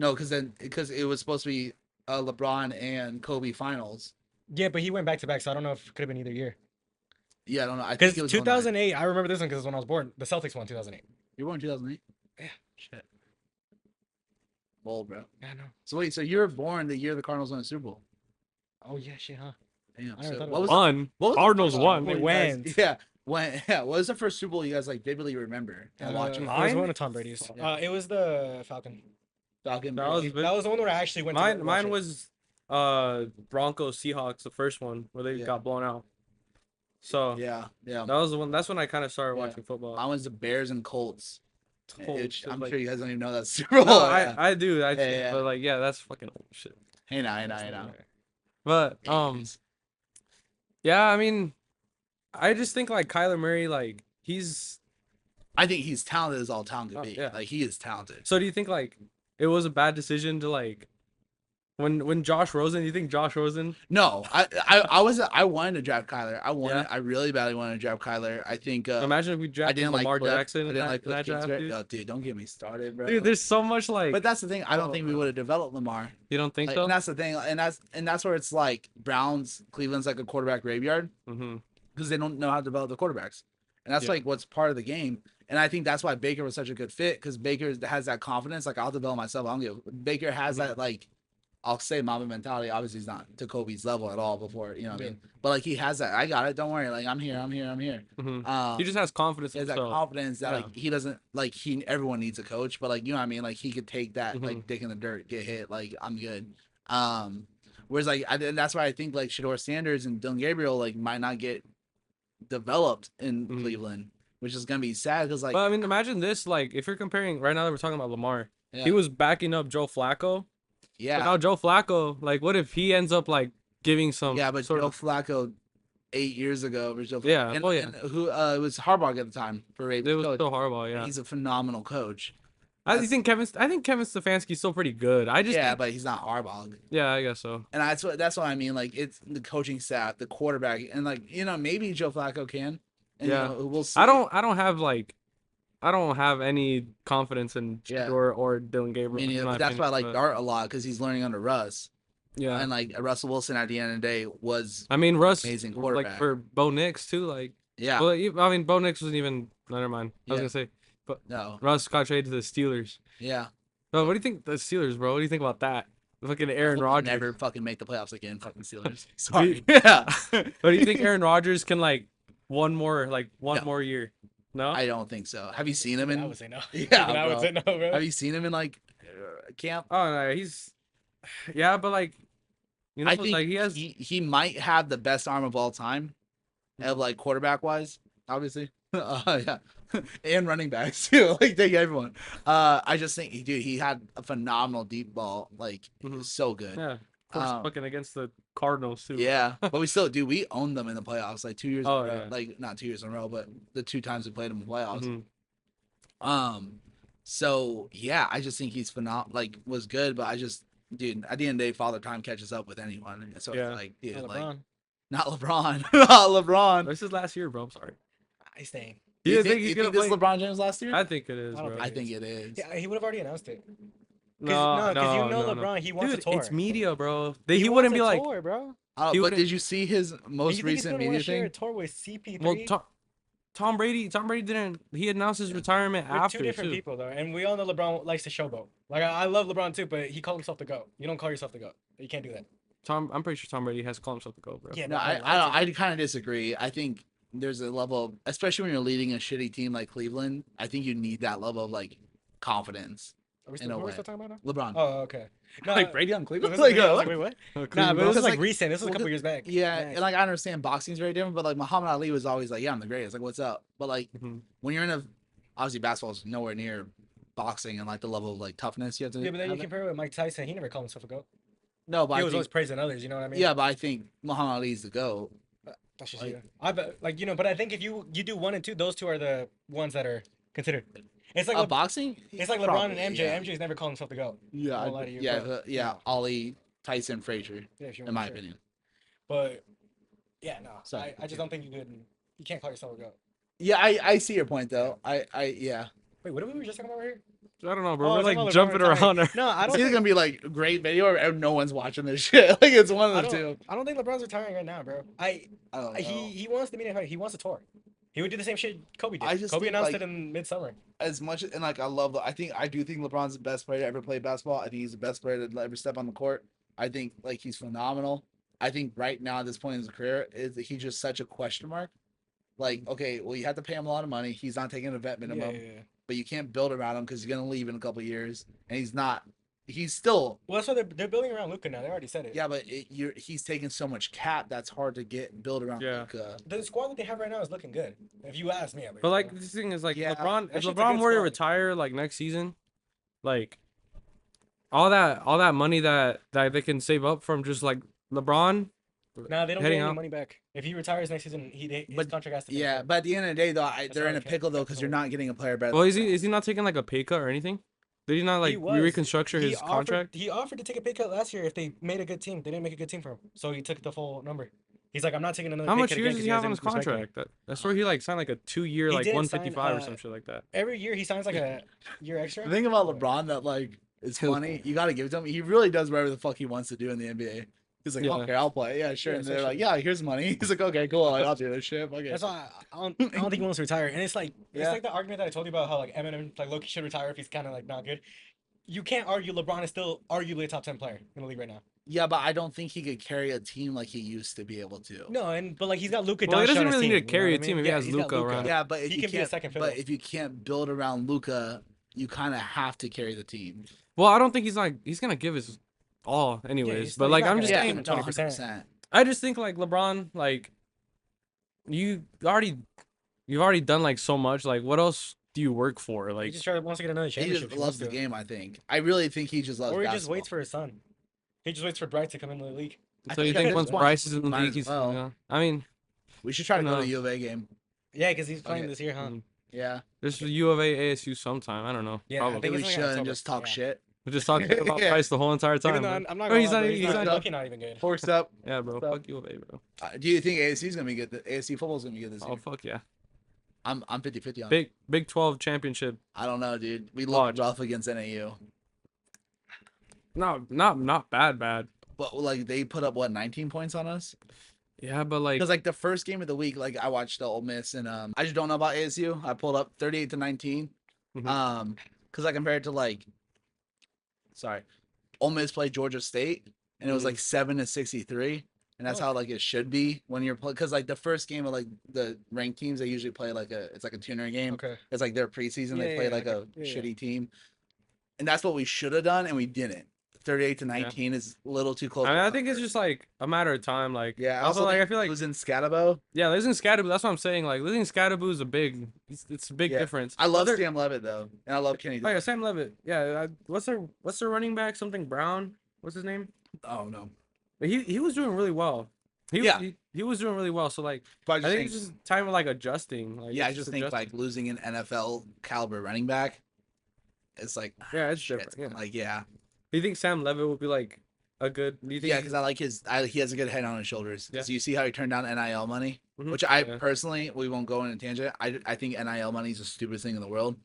No, because it was supposed to be LeBron and Kobe finals. Yeah, but he went back to back, so I don't know if it could have been either year. Yeah, I don't know. I think it was 2008. I remember this one because it's when I was born. The Celtics won 2008. You were born in 2008? Yeah. Shit. Bold, bro. Yeah, I know. So wait, so you were born the year the Cardinals won the Super Bowl? Oh yeah, shit, huh? Damn. So what was Cardinals won. They went. Yeah. What was the first Super Bowl you guys like vividly remember and watching? It was one of Tom Brady's. It was the Falcon. That was the one where I actually went. Mine was Broncos Seahawks, the first one where they got blown out. So yeah, that was the one. That's when I kind of started watching football. Mine was the Bears and Colts. I'm like, sure you guys don't even know that Super Bowl. No, I do. But like, that's fucking old shit. Hey now. But yeah, I mean, I just think like Kyler Murray, like I think he's talented as all talent could be. Yeah. Like he is talented. So do you think like it was a bad decision to like when Josh Rosen? You think Josh Rosen? No, I wanted to draft Kyler. I really badly wanted to draft Kyler. I think. Imagine if we drafted Lamar Jackson. I didn't like that draft, dude. Oh, dude, don't get me started, bro. Dude, there's so much like. But that's the thing. I don't think we would have developed Lamar. You don't think so? And that's the thing. And that's where it's like Cleveland's like a quarterback graveyard. Mm-hmm. Because they don't know how to develop the quarterbacks. and that's Yeah. like what's part of the game. And I think that's why Baker was such a good fit because Baker has that confidence. Like I'll develop myself. I don't give. Baker has that like I'll say Mamba mentality. Obviously, he's not to Kobe's level at all before, you know what I mean? But like he has that. I got it. Don't worry. Like I'm here. I'm here. I'm here. He just has confidence He in has that himself. confidence that like he doesn't like everyone needs a coach, but like you know what I mean? Like he could take that like dick in the dirt, get hit. Like I'm good. Whereas like and that's why I think like Shador Sanders and Dylan Gabriel like might not get developed in Cleveland, which is gonna be sad because like. But I mean, imagine this. Like if you're comparing right now that we're talking about Lamar, Yeah. he was backing up Joe Flacco. Yeah. But now Joe Flacco, like, what if he ends up like giving some? Yeah, but sort Joe of, Flacco 8 years ago was Joe Flacco. Yeah, And, oh, yeah. and who it was Harbaugh at the time for it Ravens. was still horrible. Yeah, He's a phenomenal coach. I think Kevin Stefanski's still pretty good. I just Yeah, but he's not Harbaugh. yeah, I guess so. And that's what I mean. Like it's the coaching staff, the quarterback, and like you know maybe Joe Flacco can. And, Yeah. you know, we'll see. I don't have any confidence in Yeah. Shador or Dylan Gabriel. I mean, in my but that's why I like opinion, Dart a lot because he's learning under Russ. Yeah, And like Russell Wilson at the end of the day was I mean Russ, amazing like quarterback. for Bo Nix too. Like, yeah. well, I mean Bo Nix wasn't even. Never mind. I was Yeah. gonna say, but No. Russ got traded to the Steelers. Yeah. Bro, what do you think the Steelers, bro? What do you think about that? Fucking Aaron We'll Rodgers. never fucking make the playoffs again. Fucking Steelers. Sorry. Yeah. But do you think Aaron Rodgers can like one more No. more year? No. I don't think so. Have you seen him in? I would say no. Yeah, I would bro. say no, bro. Have you seen him in like camp? Oh no, he's yeah, but like you know, I think like he has he might have the best arm of all time, of like quarterback wise, obviously. Yeah, and running backs too. Like take everyone. I just think he had a phenomenal deep ball. Like he was so good. yeah, of course, fucking against the Cardinals too. Yeah, but we owned them in the playoffs like 2 years. Oh, in a row. yeah. Like not 2 years in a row, but the 2 times we played them in the playoffs. Mhm. So yeah, I just think he's phenomenal. Like was good, but I just dude at the end of the day, Father Time catches up with anyone. So Yeah. it's like dude, Not like LeBron. not LeBron, not LeBron. This is last year, bro. I'm sorry. He's staying. Do You you think think, he's you gonna think this is play? LeBron James last year? I think it is, I don't bro. think I think it is. Yeah, he would have already announced it. No, because you know no. LeBron, he wants Dude, a tour. it's media, bro. He He wants wouldn't a be like, tour, bro. He But wouldn't- did you see his most You think he's recent gonna wanna media share a thing? tour with CP3? well, Tom Brady didn't. He announced his retirement We're after two different too. people though, and we all know LeBron likes to showboat. Like I love LeBron too, but he called himself the GOAT. You don't call yourself the GOAT. You can't do that. I'm pretty sure Tom Brady has called himself the GOAT, bro. Yeah, No, but I kind of disagree. I think there's a level of, especially when you're leading a shitty team like Cleveland, I think you need that level of like confidence. Are we in a still, what are we way. still talking about now? LeBron. Oh, okay. No, Like Brady on I Cleveland? was Like, like, wait, what? Nah, but this Because, is like like, recent. This was a well, couple years back. yeah, Next. and like I understand boxing's very different, but like Muhammad Ali was always like, yeah, I'm the greatest. Like, what's up? But like Mhm. when you're in a, obviously basketball's nowhere near boxing and like the level of like toughness you have to. Yeah, but then you have it. compare it with Mike Tyson. He never called himself a GOAT. No, but He I was think, always praising others. You know what I mean? yeah, but I think Muhammad Ali's the GOAT. That's just like- you. I bet, like but I think if you do 1 and 2, those two are the ones that are considered. It's like Boxing? it's like LeBron Probably, and MJ. yeah. MJ's never called himself the GOAT. Yeah, I won't lie to you, yeah, but- yeah. Ali, Tyson, Frazier, Yeah, if you in want my to say. opinion. But yeah, no, Sorry. I just don't think you could. You can't call yourself a GOAT. Yeah, I see your point though. Yeah. Wait, what were we just talking about right here? I don't know, bro. Oh, We're it's like about LeBron jumping retiring. around. No, I It's don't. either Think, gonna be like a great video or no one's watching this shit. Like it's one I of the two. don't think LeBron's retiring right now, bro. I don't know. He wants to be. He wants a tour. He would do the same shit Kobe did. I just Kobe think, announced like- it in midsummer. As much and like I do think LeBron's the best player to ever play basketball. I think he's the best player to ever step on the court. I think like he's phenomenal. I think right now at this point in his career is he's just such a question mark. Like, okay, well you have to pay him a lot of money. He's not taking a vet minimum, Yeah. but you can't build around him because he's gonna leave in a couple of years, and he's not. He's still Well, that's why they're building around Luca now. They already said it. yeah, but he's taking so much cap that's hard to get build around. Yeah. Luka. The squad that they have right now is looking good. If you ask me, at least, But like bro. this thing is like Yeah, LeBron. that If shit's a LeBron good were to squad. retire like next season, like all that money that they can save up from just like LeBron. Nah, they don't get heading any out. money back. If he retires next season, his But- contract has to. Yeah, but at the end of the day, though, they're all in a I care- pickle though care because for. you're not getting a player better. Well, than is he not taking like a pay cut or anything? Did he not like was. reconstruct his offered, contract? He offered to take a pay cut last year if they made a good team. They didn't make a good team for him, so he took the full number. He's like, I'm not taking another. How pay much cut years again does 'cause he you have guys on his didn't respect me." contract? I swear he like signed like a 2-year He like did 155 or sign, some shit like that. Every year he signs like a year extra. The thing about LeBron that like is funny, you got to give it to him. He really does whatever the fuck he wants to do in the NBA. He's like, Yeah. okay, I'll play. Yeah, sure. Yeah, And they're like, essentially. yeah, here's money. He's like, okay, cool. Like, I'll do this shit. Okay. That's why I don't think he wants to retire. And it's like Yeah. the argument that I told you about how like Eminem like Loki should retire if he's kind of like not good. You can't argue LeBron is still arguably a top 10 player in the league right now. Yeah, but I don't think he could carry a team like he used to be able to. No, but like he's got Luka. Well, he doesn't on his really team, need to carry you a know team what I if mean? he has he's got Luka around. Yeah, but if He you can be a can't, second but fiddle. if you can't build around Luca, you kind of have to carry the team. Well, I don't think he's gonna give his all anyways. he's but not like gonna I'm just give saying, him no, 20%. 100%. I just think like LeBron, like you've already done like so much. Like what else do you work for? He Like just wants to get another He championship. just loves the game. I think. I really think he just loves. Or he just basketball. waits for his son. He just waits for Bright to come into the league. I so you think think at once this point, Bryce is in the might league, as he's well. yeah. I mean, We should try to go to No. a U of A game. Yeah, because he's playing Okay. this year, huh? Yeah, there's the U of A ASU sometime. I don't know. Yeah, I Probably. think we it's like should October. and just talk Yeah. shit. We just talking about Yeah. Bryce the whole entire time. Even though bro. I'm not Oh, gonna he's lie, not bro, even- he's not- lucky not even good. Forks up. Yeah, bro. So- Fuck U of A, bro. Do you think ASU is gonna be good? The ASU football's gonna be good this Oh year. fuck yeah. I'm 50-50 on it. Big 12 championship. I don't know, dude. We Watch. looked rough against NAU, No, not bad. but like they put up what 19 points on us. Yeah, but like Because like the first game of the week, like I watched the Ole Miss and I just don't know about ASU. I pulled up 38-19. Mhm. Because I compared to like, sorry, Ole Miss played Georgia State and it was Mhm. like 7-63, and that's Oh. how like it should be when you're playing. Because like the first game of like the ranked teams, they usually play like it's like a tuner game. Okay. It's like their preseason. Yeah, They play yeah, like a okay. Yeah, shitty team, and that's what we should have done, and we didn't. 38-19 is a little too close. I mean, for I think it's comfort. just like a matter of time. Like Yeah. Also, like I feel like losing Scatabo. yeah, losing Scadaboo. That's what I'm saying. Like losing Scadaboo is a big. It's a big Yeah. difference. I love Other- Sam Levitt though, and I love Kenny. Oh yeah, Sam Levitt. Yeah, what's their running back? Something Brown. What's his name? Oh no. But he was doing really well. Yeah. He was doing really well. So like But I think it's just time of like adjusting. Like yeah, I it's just think adjusting. like losing an NFL caliber running back, it's like Yeah, it's shit. different. Yeah. Like yeah, Do you think Sam Levitt would be like a good? Do you think? yeah, because I like he has a good head on his shoulders. Because you see how he turned down NIL money, Mhm. which I Yeah. personally, we won't go in a tangent. I think NIL money is the stupidest thing in the world.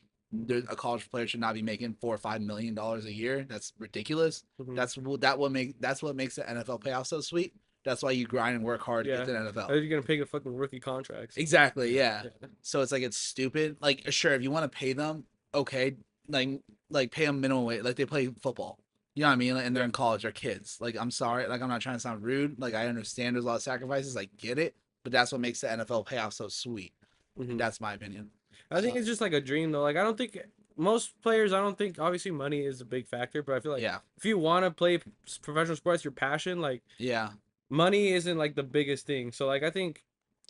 A college player should not be making $4 or $5 million a year. That's ridiculous. Mhm. That's what makes the NFL payoff so sweet. That's why you grind and work hard to Yeah. get to the NFL. Are you gonna pay the fucking rookie contracts? Exactly. Yeah. Yeah. So it's like it's stupid. Like sure, if you want to pay them, okay, like pay them minimum wage. Like they play football. You know what I mean? And they're in college. They're kids. Like I'm sorry. Like I'm not trying to sound rude. Like I understand there's a lot of sacrifices. I get it. But that's what makes the NFL payoff so sweet. Mhm. That's my opinion. I think So- it's just like a dream though. Like I don't think most players. I don't think obviously money is a big factor, but I feel like Yeah. if you want to play professional sports, your passion, like Yeah. money isn't like the biggest thing. So like I think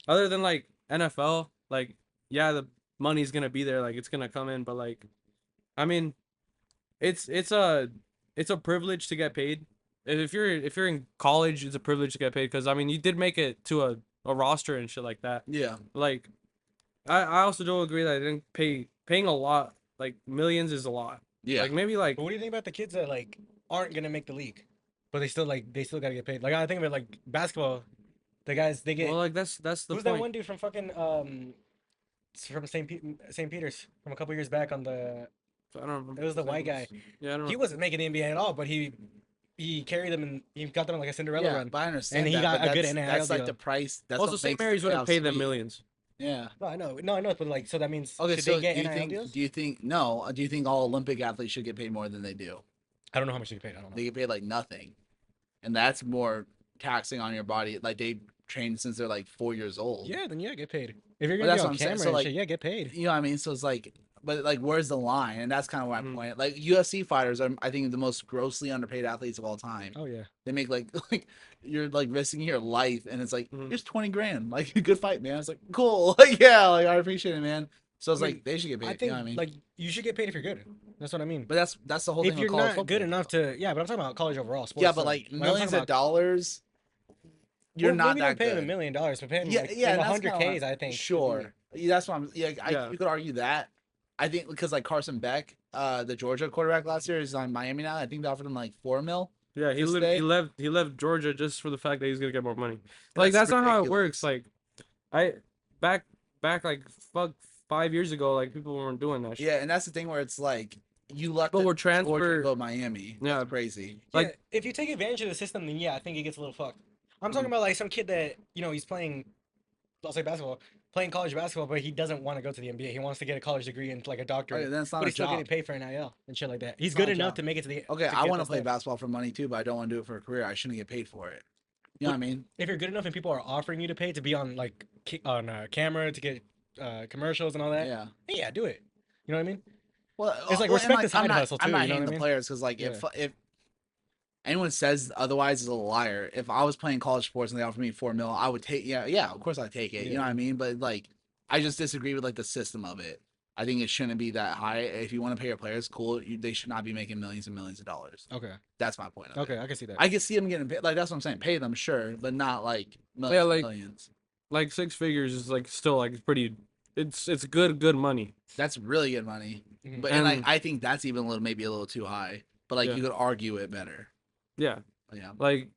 other than like NFL, like yeah, the money's gonna be there, like it's gonna come in, but like I mean, it's a privilege to get paid. If you're in college, it's a privilege to get paid because I mean you did make it to a roster and shit like that. Yeah. Like I also don't agree that I didn't paying a lot, like millions is a lot. Yeah. Like maybe like But what do you think about the kids that like aren't gonna make the league, but they still gotta get paid? Like I think of it like basketball, the guys they get. well like that's the Who's point. that one dude from fucking from St. Peter's from a couple years back on the? I don't remember. It was the his white name. guy. Yeah, I don't He know. wasn't making the NBA at all, but he carried them and he got them on like a Cinderella Yeah, run. but I understand. And he that, got but a good that's- NIL That's like deal. the price. That's Also, what St. makes Mary's the wouldn't playoffs pay them sweet. millions. Yeah. No, I know, but like so that means Okay, should so they get do you NIL think? deals? Do you think? No. Do you think all Olympic athletes should get paid more than they do? I don't know how much they get paid. I don't know. They get paid like nothing, and that's more taxing on your body. Like they train since they're like 4 years old. Yeah, then yeah, get paid. If you're But gonna that's be what on I'm saying, camera so, and like- shit, yeah, get paid. You know what I mean? So it's like, but like, where's the line? And that's kind of where I'm Mhm. pointing. Like UFC fighters are, I think, the most grossly underpaid athletes of all time. Oh yeah. They make like like you're like risking your life, and it's like Mhm. here's 20 grand. Like good fight, man. It's like cool. Like yeah, like I appreciate it, man. So it's I mean, like they should get paid. I think you know what I mean? like you should get paid if you're good. That's what I mean. but that's the whole If thing. you're with college not football, good enough though. to, yeah, but I'm talking about college overall. Sports, Yeah, but so, like I'm millions talking of dollars, you're well, not maybe that don't pay good. him $1 million, but pay him Yeah, like, yeah, in the and that's 100Ks, kinda- I think. Sure, yeah, that's what I'm. Yeah, Yeah. you could argue that. I think because like Carson Beck, the Georgia quarterback last year, is on Miami now. I think they offered him like 4 mil. Yeah, he To left, stay? he left Georgia just for the fact that he's gonna get more money. Like That's that's not how it ridiculous. works. Like I back like fuck 5 years ago, like people weren't doing that shit. Yeah, and that's the thing where it's like you let But the we're Georgia transfer. go to Miami. Yeah. That's crazy. Like- Yeah, if you take advantage of the system, then yeah, I think it gets a little fucked. I'm Mm-hmm. talking about like some kid that he's playing, I'll say basketball, playing college basketball, but he doesn't want to go to the NBA. He wants to get a college degree and like a doctorate, Okay, then it's not but a he's still getting job. paid for NIL and shit like that. He's It's not good a enough job. to make it to the. Okay, to I get want to that play step. basketball for money too, but I don't want to do it for a career. I shouldn't get paid for it. You know what I mean? If you're good enough and people are offering you to pay to be on like on camera to get commercials and all that, Yeah. yeah, do it. You know what I mean? Well, It's like well, respect and, the side I'm not, hustle, I'm too, not you know hating what I the mean? players because like if anyone says otherwise is a liar. If I was playing college sports and they offered me $4 million, I would take. Yeah, of course I'd take it. You know what I mean? But like, I just disagree with like the system of it. I think it shouldn't be that high. If you want to pay your players, cool. They should not be making millions and millions of dollars. Okay. That's my point. Of Okay, it. I can see that. I can see them getting paid. Like that's what I'm saying. Pay them, sure, but not like millions. Yeah, like- millions. Like 6 figures is like still like pretty. It's good money. That's really good money. Mhm. But and like And- I think that's even maybe a little too high. But like Yeah. you could argue it better. Yeah, Yeah. like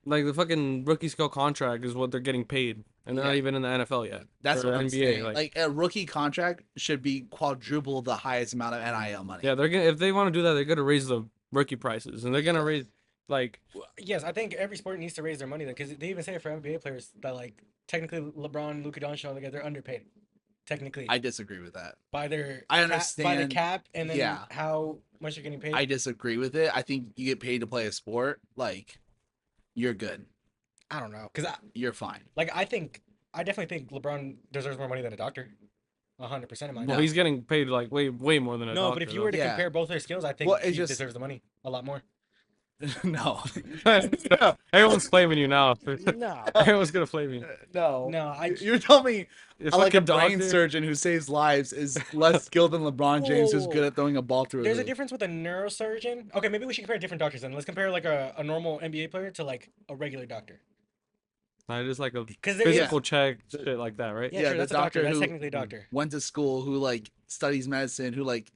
the fucking rookie scale contract is what they're getting paid, and they're not Yeah. even in the NFL yet. That's or what I'm NBA, saying. like- Like a rookie contract should be quadruple the highest amount of NIL money. Yeah, they're gonna if they want to do that, they're gonna raise the rookie prices, and they're gonna raise like Yes, I think every sport needs to raise their money though, because they even say it for NBA players that like technically LeBron, Luka Doncic, like they're underpaid, technically I disagree with that. by their I by the understand. cap and then Yeah. how much you're getting paid. I disagree with it. I think you get paid to play a sport, like you're good. I don't know, because You're fine. I definitely think LeBron deserves more money than a doctor, 100% in my well, mind. he's getting paid like way more than a No, doctor. but if you were to Yeah. compare both their skills, I think Well, it's he just- deserves the money a lot more. No. though. Everyone's flaming you now. No, Everyone's gonna flame you. No. no, You're telling me If like a brain doctor- surgeon who saves lives is less skilled than LeBron James, who's good at throwing a ball through. There's a hoop. difference with a neurosurgeon. Okay, maybe we should compare different doctors then. Let's compare like a normal NBA player to like a regular doctor. Nah, it is like a Because physical check, shit like that, right? Yeah, Yeah, sure, the that's a doctor. doctor That's who- technically a doctor. Went to school, who like studies medicine, who like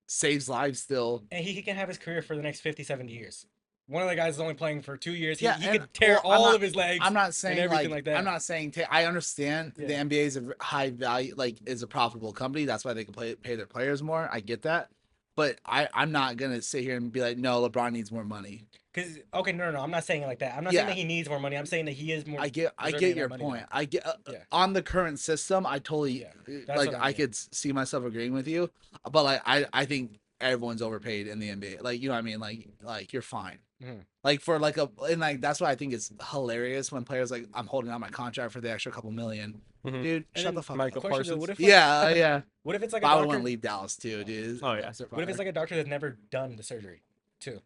saves lives still. And he can have his career for the next 50, 70 years. One of the guys is only playing for 2 years. He, Yeah, he and- could tear well, I'm all not- of his legs. I'm not saying everything like, like that. I'm not saying I understand the Yeah. NBA is a high value, like is a profitable company. That's why they can pay their players more. I get that, but I'm not gonna sit here and be like, no, LeBron needs more money. Because okay, no, I'm not saying it like that. I'm not Yeah. saying that he needs more money. I'm saying that he is more. I get deserving of your that money, point. I get Yeah. on the current system. I totally Yeah, that's like. what I I mean. could see myself agreeing with you, but like I think everyone's overpaid in the NBA. Like you know what I mean. Like you're fine. Mhm. Like for like and like that's why I think it's hilarious when players like I'm holding out my contract for the extra couple million. Mhm. Dude, And shut then the fuck Michael up. Question, though, Parsons. what if Yeah. What if it's like But a I would doctor? want to leave Dallas too, dude. Oh, yeah. What if it's like a doctor that's never done the surgery, too?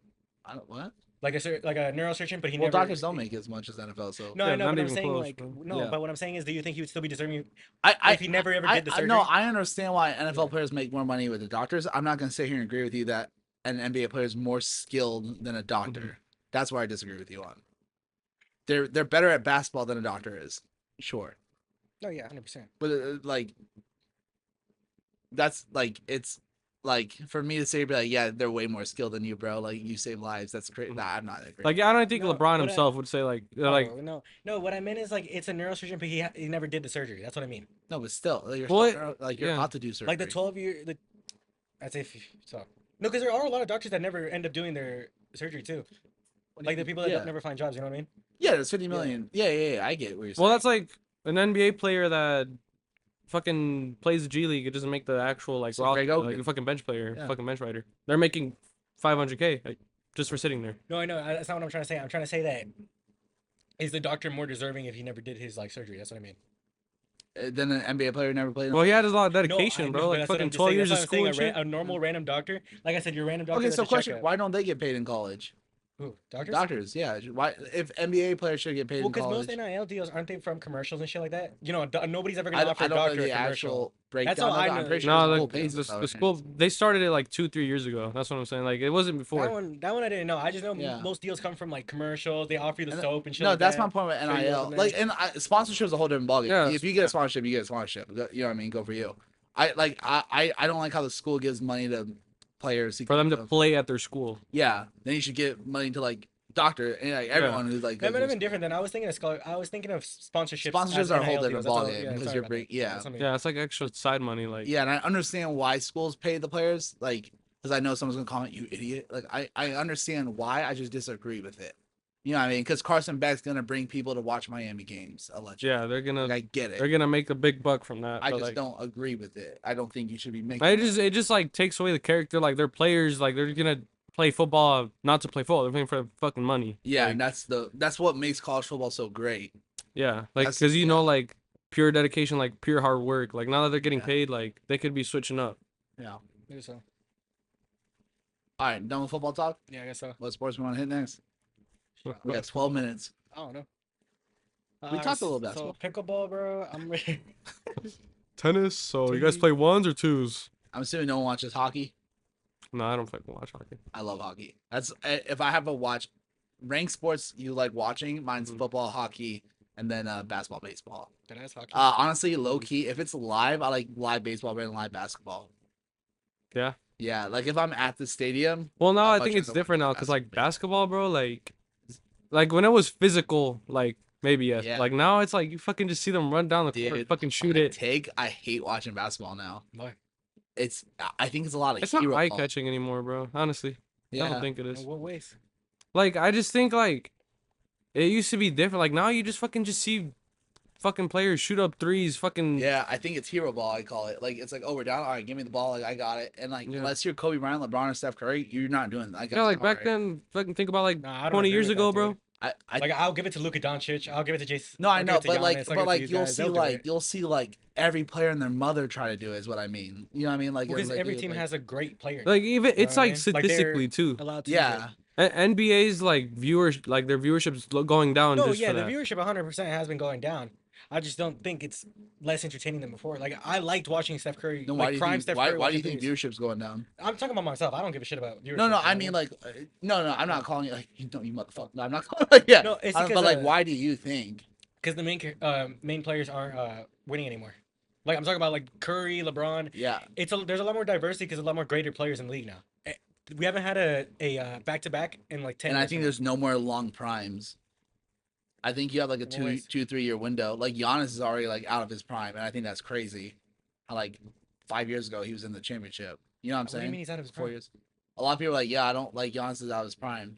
I don't what? Like like a neurosurgeon, but he Well, never. doctors don't make as much as NFL, so No, Yeah, I know, not but I'm even saying close, like bro. no. Yeah. But what I'm saying is, do you think he would still be deserving? I if he never ever did the No, surgery? I understand why NFL Yeah. players make more money with the doctors. I'm not gonna sit here and agree with you that an NBA player is more skilled than a doctor. Mm-hmm. That's where I disagree with you on. They're better at basketball than a doctor is, sure, No, yeah, 100%. but like that's like it's like for me to say be like yeah they're way more skilled than you, bro. Like you save lives. That's great. Nah, I'm not agree. Like I don't think No, LeBron what I- himself would say like like Oh, no. What I meant is like it's a neurosurgeon, but he never did the surgery. That's what I mean. no, but still, like, you're Well, still, like you're yeah. about to do surgery. Like the 12-year, I'd say so. No, because there are a lot of doctors that never end up doing their surgery too. Like the people that yeah. don't never find jobs. You know what I mean? Yeah, there's 50 million. Yeah, I get what you're saying. well that's like an NBA player that fucking plays the G League. It doesn't make the actual like So roster, Greg like Oden. a fucking bench player, Yeah. fucking bench writer. They're making $500K like, just for sitting there. No, I know. That's not what I'm trying to say. I'm trying to say that is the doctor more deserving if he never did his like surgery? That's what I mean. Then an NBA player never played. Well, he had a lot of No, I dedication, know, bro. but Like that's what fucking I'm just 12 saying. years of That's what I'm school saying, and shit. a normal random doctor. Like I said, your random doctor. Okay, that's so a question: checkup. why don't they get paid in college? Who, doctors? Doctors, yeah. Why if NBA players should get paid Well, in because college? most NIL deals aren't they from commercials and shit like that? You know, nobody's ever I, gonna I offer a don't know doctor the a commercial. actual breakdown. all of I it. I'm know. pretty sure No, the the, school pays the, it, the school they started it like 2-3 years ago. That's what I'm saying. Like it wasn't before. That one I didn't know. I just know Yeah. most deals come from like commercials. They offer you the And soap and shit. No, like that's that. my point with So you NIL. wasn't Like, there. and sponsorship is a whole different ballgame. Yeah. If you get a sponsorship, you get a sponsorship. You know what I mean? Go for you. I don't like how the school gives money to players For them to because of- play at their school. Yeah, then you should give money to like doctor and like everyone who's like. That might goes have to been different. Then I was thinking of I was thinking of sponsorships. Sponsorships as are a whole NIL different deals. That's all- ballgame because sorry you're about break. that. Yeah, that's what I mean. Yeah, it's like extra side money. Like yeah, and I understand why schools pay the players. Like because I know someone's gonna comment, "You idiot." Like I understand why. I just disagree with it. You know what I mean? Because Carson Beck's gonna bring people to watch Miami games. Allegedly. Yeah, they're gonna Like, I get it. they're gonna make a big buck from that. I but just like, don't agree with it. I don't think you should be making. it just like takes away the character. Like their players, like they're gonna play football not to play football. They're playing for fucking money. Yeah, Like, and that's what makes college football so great. yeah, like That's- because you yeah. know like pure dedication, like pure hard work. Like now that they're getting Yeah. paid, like they could be switching up. Yeah. Maybe so. All right, done with football talk. Yeah, I guess so. What sports we want to hit next? We got 12 minutes. I don't know. We talked a little So basketball. pickleball, bro. I'm ready. Tennis. So you guys TV. play ones or twos? I'm assuming no one watches hockey. No, I don't fucking watch hockey. I love hockey. That's if I have a watch, ranked sports you like watching. Mine's Mhm. football, hockey, and then basketball, baseball. That is hockey. Honestly, low key, if it's live, I like live baseball better than live basketball. Yeah. Yeah, like if I'm at the stadium. Well, now I'd I much think it's rather watch different now because like basketball. basketball, bro, like when it was physical, like maybe yes. Yeah. Like now it's like you fucking just see them run down the court, Dude, fucking shoot my it. take, I hate watching basketball now. Why? I think it's a lot of It's not hero eye ball. catching anymore, bro. Honestly, I Yeah. don't think it is. In what ways? Like I just think like it used to be different. Like now you just fucking just see fucking players shoot up threes, fucking Yeah, I think it's hero ball. I call it. Like it's like, oh, we're down. All right, give me the ball. Like I got it. And like, Yeah. unless you're Kobe Bryant, LeBron, or Steph Curry, you're not doing that. yeah. Like back then, fucking think about like Nah, I don't 20 agree years with ago, that, bro. dude. I Like I'll give it to Luka Doncic. I'll give it to Jason. no, I I'll know, give it to but Giannis, like, I'll but give it to like, these you'll guys, see they'll do like, it. you'll see like every player and their mother try to do it. Is what I mean. You know what I mean? Like Because like, every dude, team like- has a great player. Like even it's know what I like mean? Like, they're statistically too. allowed to use yeah. NBA's like viewers, like their viewership's going down. No, just yeah, for the that. viewership 100% has been going down. I just don't think it's less entertaining than before. Like I liked watching Steph Curry, No, why like do you prime think? Steph Why, Curry. why do you watching think threes. viewership's going down? I'm talking about myself. I don't give a shit about viewership. No, no, you know I what mean like, no, I'm not calling you like you don't, you motherfucker. No, I'm not calling like yeah. No, it's But because, like, why do you think? because the main players aren't winning anymore. Like I'm talking about like Curry, LeBron. Yeah, There's a lot more diversity because a lot more greater players in the league now. We haven't had a back to back in like 10 and I years think now. there's no more long primes. I think you have like a In what ways? 3 year window. Like Giannis is already like out of his prime, and I think that's crazy. How, like 5 years ago he was in the championship. You know what I'm What do you saying? mean he's out of his 4 prime? years. A lot of people are like, yeah, I don't like Giannis is out of his prime.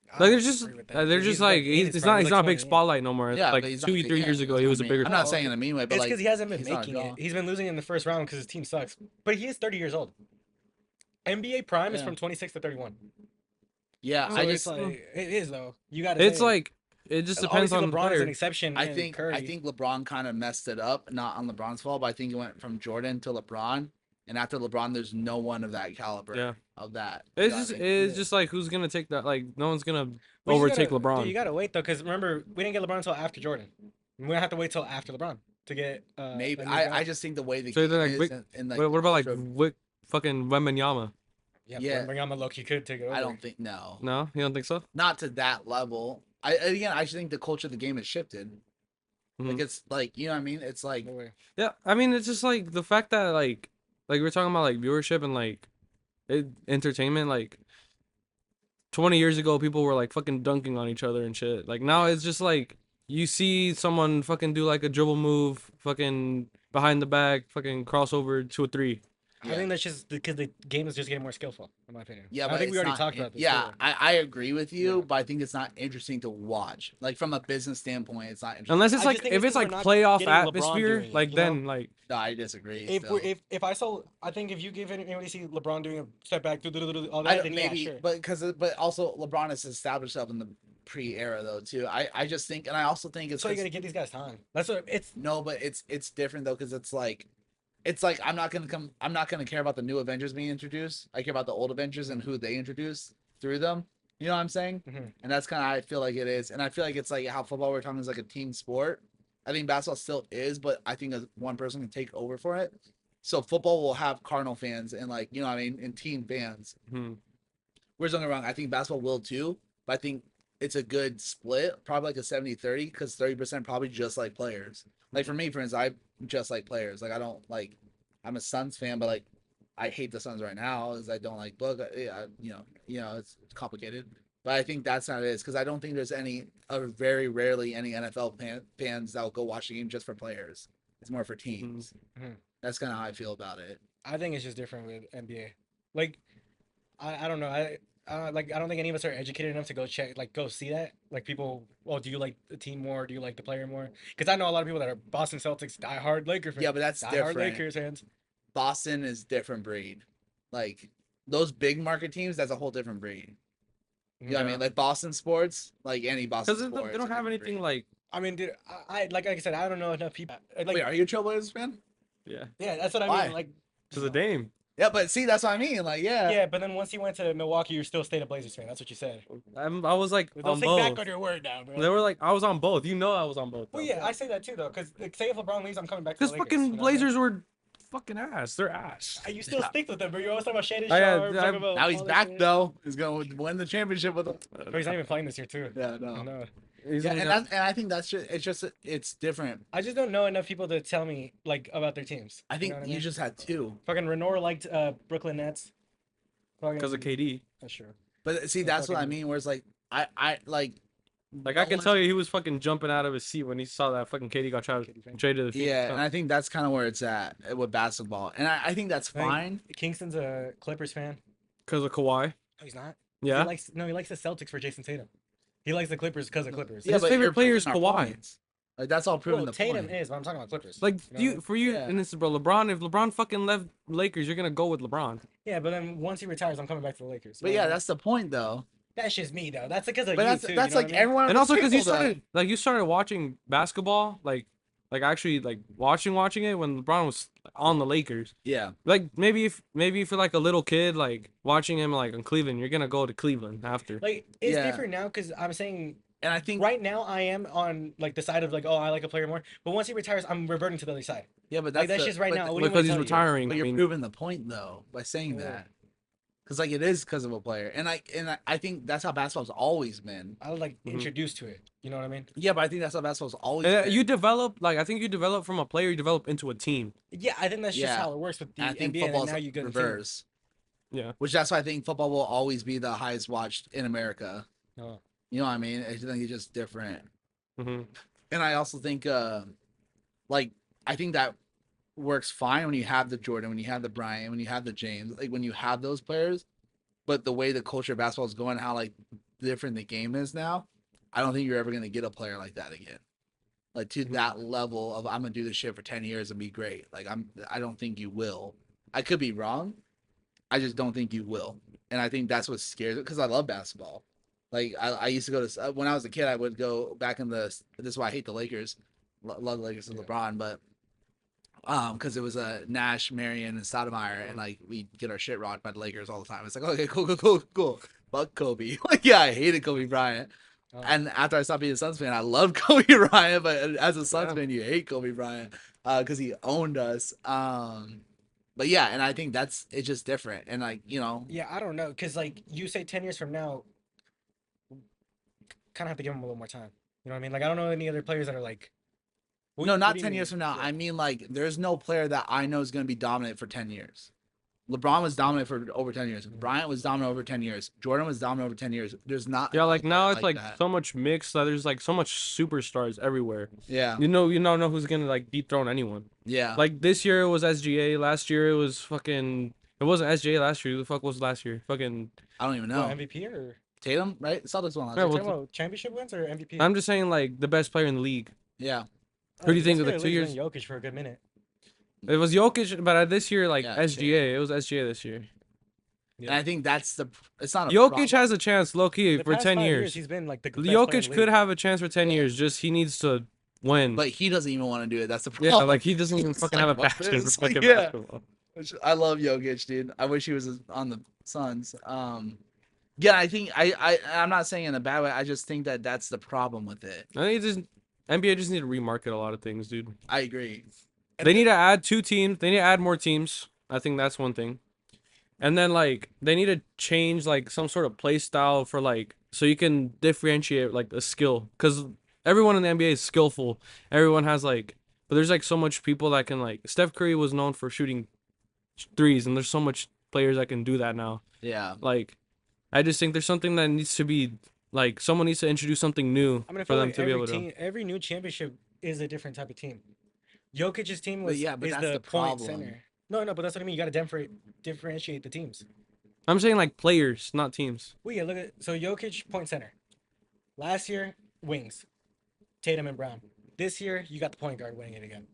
I Like don't they're just agree with that. they're He's, just like in he's his it's prime. not He's he's like not a big 20, yeah. spotlight no more. Yeah, Like but he's not, 2 3 yeah, years ago that's he what was I a mean. bigger. I'm not Oh, saying in a mean way, but It's like because he hasn't been he's not a making draw. it. He's been losing in the first round because his team sucks. But he is 30 years old. NBA prime is Yeah. from 26 to 31. Yeah, So I it's just like it is though. You got to. It's like it just depends obviously on the LeBron is an player. exception. I and think Curry. I think LeBron kind of messed it up, not on LeBron's fault, but I think it went from Jordan to LeBron, and after LeBron, there's no one of that caliber. Yeah. Of that. It's You know what just I mean? it's just like who's gonna take that? Like no one's gonna But you overtake gotta- LeBron. Dude, you gotta wait though, because remember we didn't get LeBron until after Jordan. We're gonna have to wait till after LeBron to get. Maybe a new I guy. just think the way the So game then, like, is Vic- and like what about like culture- Wick fucking Wembanyama? Yeah, yeah. Wembanyama low-key could take it over. I don't think no, No, you don't think so? not to that level. I just think the culture of the game has shifted. Like Mhm. it's like you know what I mean. It's like No way. Yeah, I mean it's just like the fact that like we're talking about like viewership and like entertainment. Like 20 years ago, people were like fucking dunking on each other and shit. Like now it's just like you see someone fucking do like a dribble move, fucking behind the back, fucking crossover to a three. I think that's just because the game is just getting more skillful, in my opinion. yeah, I but think we it's already not talked in- about this. Yeah, too. I agree with you, Yeah. but I think it's not interesting to watch. Like from a business standpoint, it's not interesting. Unless it's I like just think if it's it's 'cause like we're not playoff getting LeBron atmosphere, doing it, like you know? then like No, I disagree. If still. if I saw, I think if you give anybody see LeBron doing a step back, all I that, don't, then maybe, yeah, sure. but also LeBron has established himself in the pre-era though too. I just think, and I also think it's So you 'cause- gotta give these guys time. That's what it's. no, but it's different though because it's like I'm not gonna care about the new Avengers being introduced. I care about the old Avengers and who they introduce through them. You know what I'm saying? Mhm. And that's kind of how I feel like it is. And I feel like it's like how football we're talking is like a team sport. I think basketball still is, but I think one person can take over for it. So football will have Cardinal fans and like you know what I mean, and team fans. hmm. Whereas don't get me wrong, I think basketball will too, but I think it's a good split, probably like a 70-30, because 30% probably just like players. Like for me, for instance, I just like players. Like I don't like, I'm a Suns fan, but like I hate the Suns right now because I don't like Book. Yeah, it's complicated. But I think that's not it is because I don't think there's very rarely any NFL fans that will go watch the game just for players. It's more for teams. Mhm. That's kind of how I feel about it. I think it's just different with NBA. Like, I don't know. I don't think any of us are educated enough to go check, like, go see that. Like, people, oh, do you like the team more? Do you like the player more? Because I know a lot of people that are Boston Celtics diehard Laker fans. Yeah, but that's diehard different. Lakers fans. Boston is different breed. Like those big market teams, that's a whole different breed. You know what I mean? Like Boston sports, like any Boston Because sports. they don't have anything like. I mean, dude, like I said, I don't know enough people. Like, Wait, are you a Trailblazers fan? Yeah. yeah, that's what I Why? mean. Like, To the Dame. Yeah, but see, that's what I mean. Like, yeah, but then once he went to Milwaukee, you're still stayed a Blazers fan. That's what you said. I was like Don't on take back both. on your word now, bro. They were like, I was on both. You know, I was on both. Well, though. yeah, I say that too, though, because like, say if LeBron leaves, I'm coming back to Because the Lakers. fucking you know what I mean? Blazers were fucking ass. They're ass. You still stick with them, bro. You always talk about Shannon I, Sharp. I- talking about now he's all that back shit. though. He's gonna win the championship with them. Bro, he's not even playing this year, too. Yeah, no. No. He's Yeah, only and got- I think that's it's different. I just don't know enough people to tell me, like, about their teams. I think know what you mean? just had two. Fucking Renor liked Brooklyn Nets. because of KD. That's true. But see, that's what I mean. Whereas like I like. Like I can tell you, he was fucking jumping out of his seat when he saw that fucking KD got traded to the Phoenix Yeah, Suns. and I think that's kind of where it's at with basketball, and I think that's Like, fine. Kingston's a Clippers fan. Because of Kawhi. No, he's not. Yeah. He likes the Celtics for Jason Tatum. He likes the Clippers because of Clippers. Yeah, his favorite you're player is proving our Kawhi. points. Like that's all proving Well, the Tatum point. is, but I'm talking about Clippers. Like you know? for you, Yeah. and this is bro, LeBron. If LeBron fucking left Lakers, you're gonna go with LeBron. Yeah, but then once he retires, I'm coming back to the Lakers. But yeah, that's the point though. that's just me though. That's because of But you that's too. that's you know like what I mean? everyone. And also because you people, though. started you started watching basketball, like actually like watching it when LeBron was on the Lakers. Yeah, Like maybe if you're like a little kid like watching him like in Cleveland, you're gonna go to Cleveland after. Like it's Yeah. different now because I'm saying and I think right now I am on like the side of like, oh, I like a player more. But once he retires, I'm reverting to the other side. yeah, but Like, that's that's the- just right but now. the- What do you Because he's want me to tell you? retiring. But I you're mean, proving the point though by saying Yeah. that, because like it is because of a player, and I think that's how basketball's always been. I was like Mhm. introduced to it. You know what I mean? Yeah, but I think that's how basketball's always been. you develop I think you develop from a player, you develop into a team. Yeah, I think that's just Yeah. how it works with the And I think NBA. And then football's now you go to reverse. Yeah. Which that's why I think football will always be the highest watched in America. Oh. You know what I mean? I think it's just different. Mm-hmm. And I also think like I think that works fine when you have the Jordan, when you have the Bryant, when you have the James, like when you have those players. But the way the culture of basketball is going, how like different the game is now, I don't think you're ever gonna get a player like that again. Like to that level of I'm gonna do this shit for 10 years and be great. Like I don't think you will. I could be wrong. I just don't think you will. And I think that's what scares it because I love basketball. Like I used to go to when I was a kid, I would go back in the. This is why I hate the Lakers. Love the Lakers and LeBron, but because it was a Nash, Marion, and Stoudemire, and like we get our shit rocked by the Lakers all the time. It's like okay, cool. Fuck Kobe. Like yeah, I hated Kobe Bryant. Oh. And after I stopped being a Suns fan, I love Kobe Bryant. But as a Suns Yeah. fan, you hate Kobe Bryant because he owned us. But yeah, and I think it's just different. And like Yeah, I don't know, because like you say 10 years from now, kind of have to give him a little more time. You know what I mean? Like I don't know any other players that are like. no, not do you 10 years mean? from now. Yeah. I mean, like, there's no player that I know is going to be dominant for 10 years. LeBron was dominant for over 10 years. Bryant was dominant over 10 years. Jordan was dominant over 10 years. There's not. Yeah, like now it's like that. so much mix that there's like so much superstars everywhere. Yeah. You don't know who's gonna like dethrone anyone. Yeah. Like this year it was SGA, last year it was fucking. It wasn't SGA last year. Who the fuck was last year? Fucking. I don't even know. What, MVP or Tatum, right? Celtics won last Yeah, year. well, talking about championship wins or MVP? I'm just saying like the best player in the league. Yeah. who do you think of the That's 2 really years? been Jokic for a good minute. It was Jokic, but this year like Yeah, SGA. It was SGA this year. And I think that's the. It's not a. Jokic problem. has a chance, low key, The for past 10 5 years. he's been like the best player in Jokic the could league. have a chance for 10 years. Just he needs to win. But he doesn't even want to do it. That's the Yeah, problem. like he doesn't even It's fucking like, have a fuck passion for this. fucking Like, yeah. basketball. I love Jokic, dude. I wish he was on the Suns. Yeah, I think I'm not saying in a bad way. I just think that that's the problem with it. I think just NBA just need to remarket a lot of things, dude. I agree. They need to add 2 teams. They need to add more teams. I think that's one thing. And then like they need to change like some sort of play style for like so you can differentiate like a skill because everyone in the NBA is skillful. Everyone has like, but there's like so much people that can like Steph Curry was known for shooting threes, and there's so much players that can do that now. Yeah. Like, I just think there's something that needs to be like someone needs to introduce something new I mean, I for feel them like to be every able to. team, every new championship is a different type of team. Jokic's team But was yeah, but is that's the the point problem. center. No, but that's what I mean. You got to differentiate the teams. I'm saying like players, not teams. Well, yeah, look at so Jokic point center. Last year, wings, Tatum and Brown. This year, you got the point guard winning it again,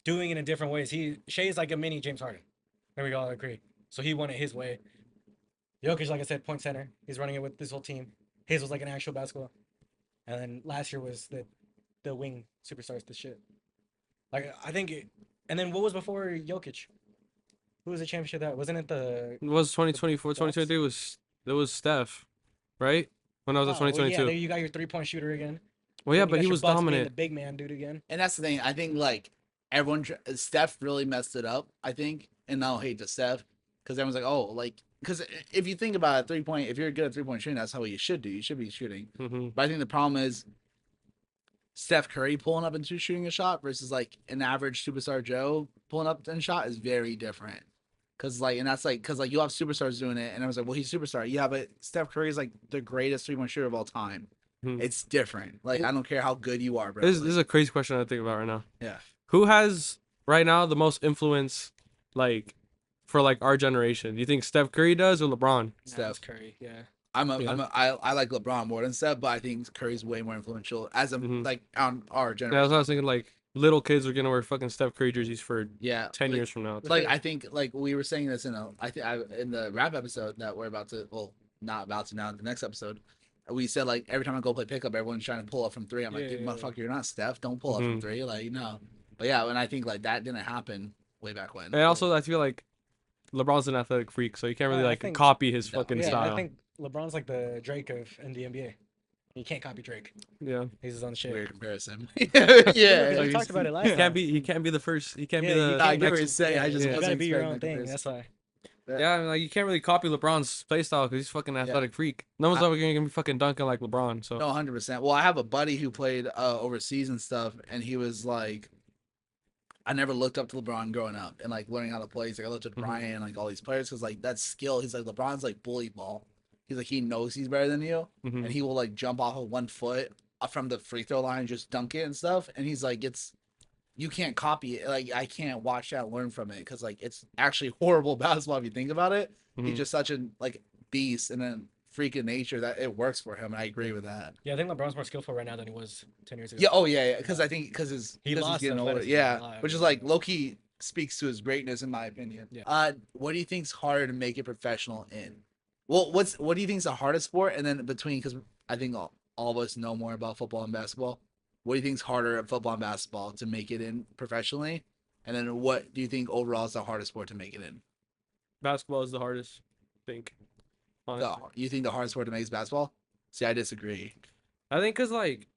doing it in different ways. Shea's like a mini James Harden. There we all agree. So he won it his way. Jokic, like I said, point center. He's running it with this whole team. His was like an actual basketball. And then last year was the wing superstars, the shit. Like I think it, and then what was before Jokic? Who was the championship that wasn't it the It was 2024, Bucks? 2023 was Steph, right? When I was at Oh, well, 2022. yeah, there you got your 3-point shooter again. Well, yeah, Then you but got he your was Bucks being dominant. the big man dude again. And that's the thing. I think like Steph really messed it up. I think, and I'll hate to Steph because everyone's like, oh, like because if you think about it, 3-point, if you're good at 3-point shooting, that's how you should do. You should be shooting. Hmm. But I think the problem is Steph Curry pulling up and shooting a shot versus like an average superstar Joe pulling up and shot is very different. Cause like, and that's like, cause like you have superstars doing it, and I was like, well, he's a superstar, yeah, but Steph Curry is like the greatest 3-point shooter of all time. Hmm. It's different. Like I don't care how good you are, bro. This is a crazy question I think about right now. Yeah. Who has right now the most influence, like, for like our generation? Do you think Steph Curry does or LeBron? Steph Curry, yeah. I like LeBron more than Steph, but I think Curry's way more influential as a like on our Yeah, that's generation. what I was thinking. Like, little kids are gonna wear fucking Steph Curry jerseys for Yeah, 10 like, years from now. Like I think like we were saying this in in the rap episode that we're about to not about to now in the next episode. We said like every time I go play pickup, everyone's trying to pull up from 3. I'm like, Yeah, dude, yeah, motherfucker, you're not Steph. Don't pull up from 3. Like no. But yeah, and I think like that didn't happen way back when. And also, I feel like LeBron's an athletic freak, so you can't really I like think- copy his No. fucking Yeah, style. I think LeBron's like the Drake of in the NBA. You can't copy Drake. Yeah, He's his own shit. Weird comparison. Yeah, yeah. we talked about it last he can't time. be the first. He can't Yeah, be you the. I can't get what be- you're saying. I just yeah. You wasn't gotta be your expecting own the thing. comparison. That's why. Yeah, I mean, like you can't really copy LeBron's play style because he's fucking athletic freak. No one's ever gonna be fucking dunking like LeBron. So No, 100%. Well, I have a buddy who played overseas and stuff, and he was like, I never looked up to LeBron growing up and like learning how to play. He's like, I looked at Brian and like all these players because like that skill. He's like, LeBron's like bully ball. He's like, he knows he's better than you, Mhm. and he will like jump off of 1 foot from the free throw line and just dunk it and stuff. And he's like, you can't copy it. Like I can't watch that and learn from it because like it's actually horrible basketball if you think about it. Mhm. He's just such a like beast and a freak of nature that it works for him. And I agree with that. Yeah, I think LeBron's more skillful right now than he was 10 years ago. Yeah. Oh yeah. Because I think because He he's lost getting older. athleticism a Yeah. lot, Which is yeah. like low key speaks to his greatness in my opinion. Yeah. What do you think's harder to make it professional in? Well, what do you think's the hardest sport? And then between because I think all of us know more about football and basketball. What do you think's harder at football and basketball to make it in professionally? And then what do you think overall is the hardest sport to make it in? basketball is the hardest. I think. Honestly. You think the hardest sport to make is basketball? See, I disagree. I think because like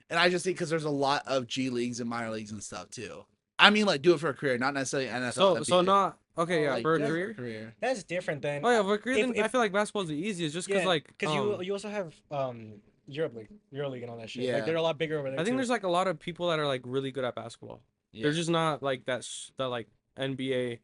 And I just think because there's a lot of G leagues and minor leagues and stuff too. I mean, like do it for a career, not necessarily NFL. so NBA. not okay. Yeah, Like, for a do it career. That's different than. Oh yeah, for a career. If- Then I if- feel like basketball is the easiest, just because like because you also have Europe League, and all that shit. Yeah. Like they're a lot bigger over there. I think too. there's like a lot of people that are like really good at basketball. Yeah. They're just not like that like NBA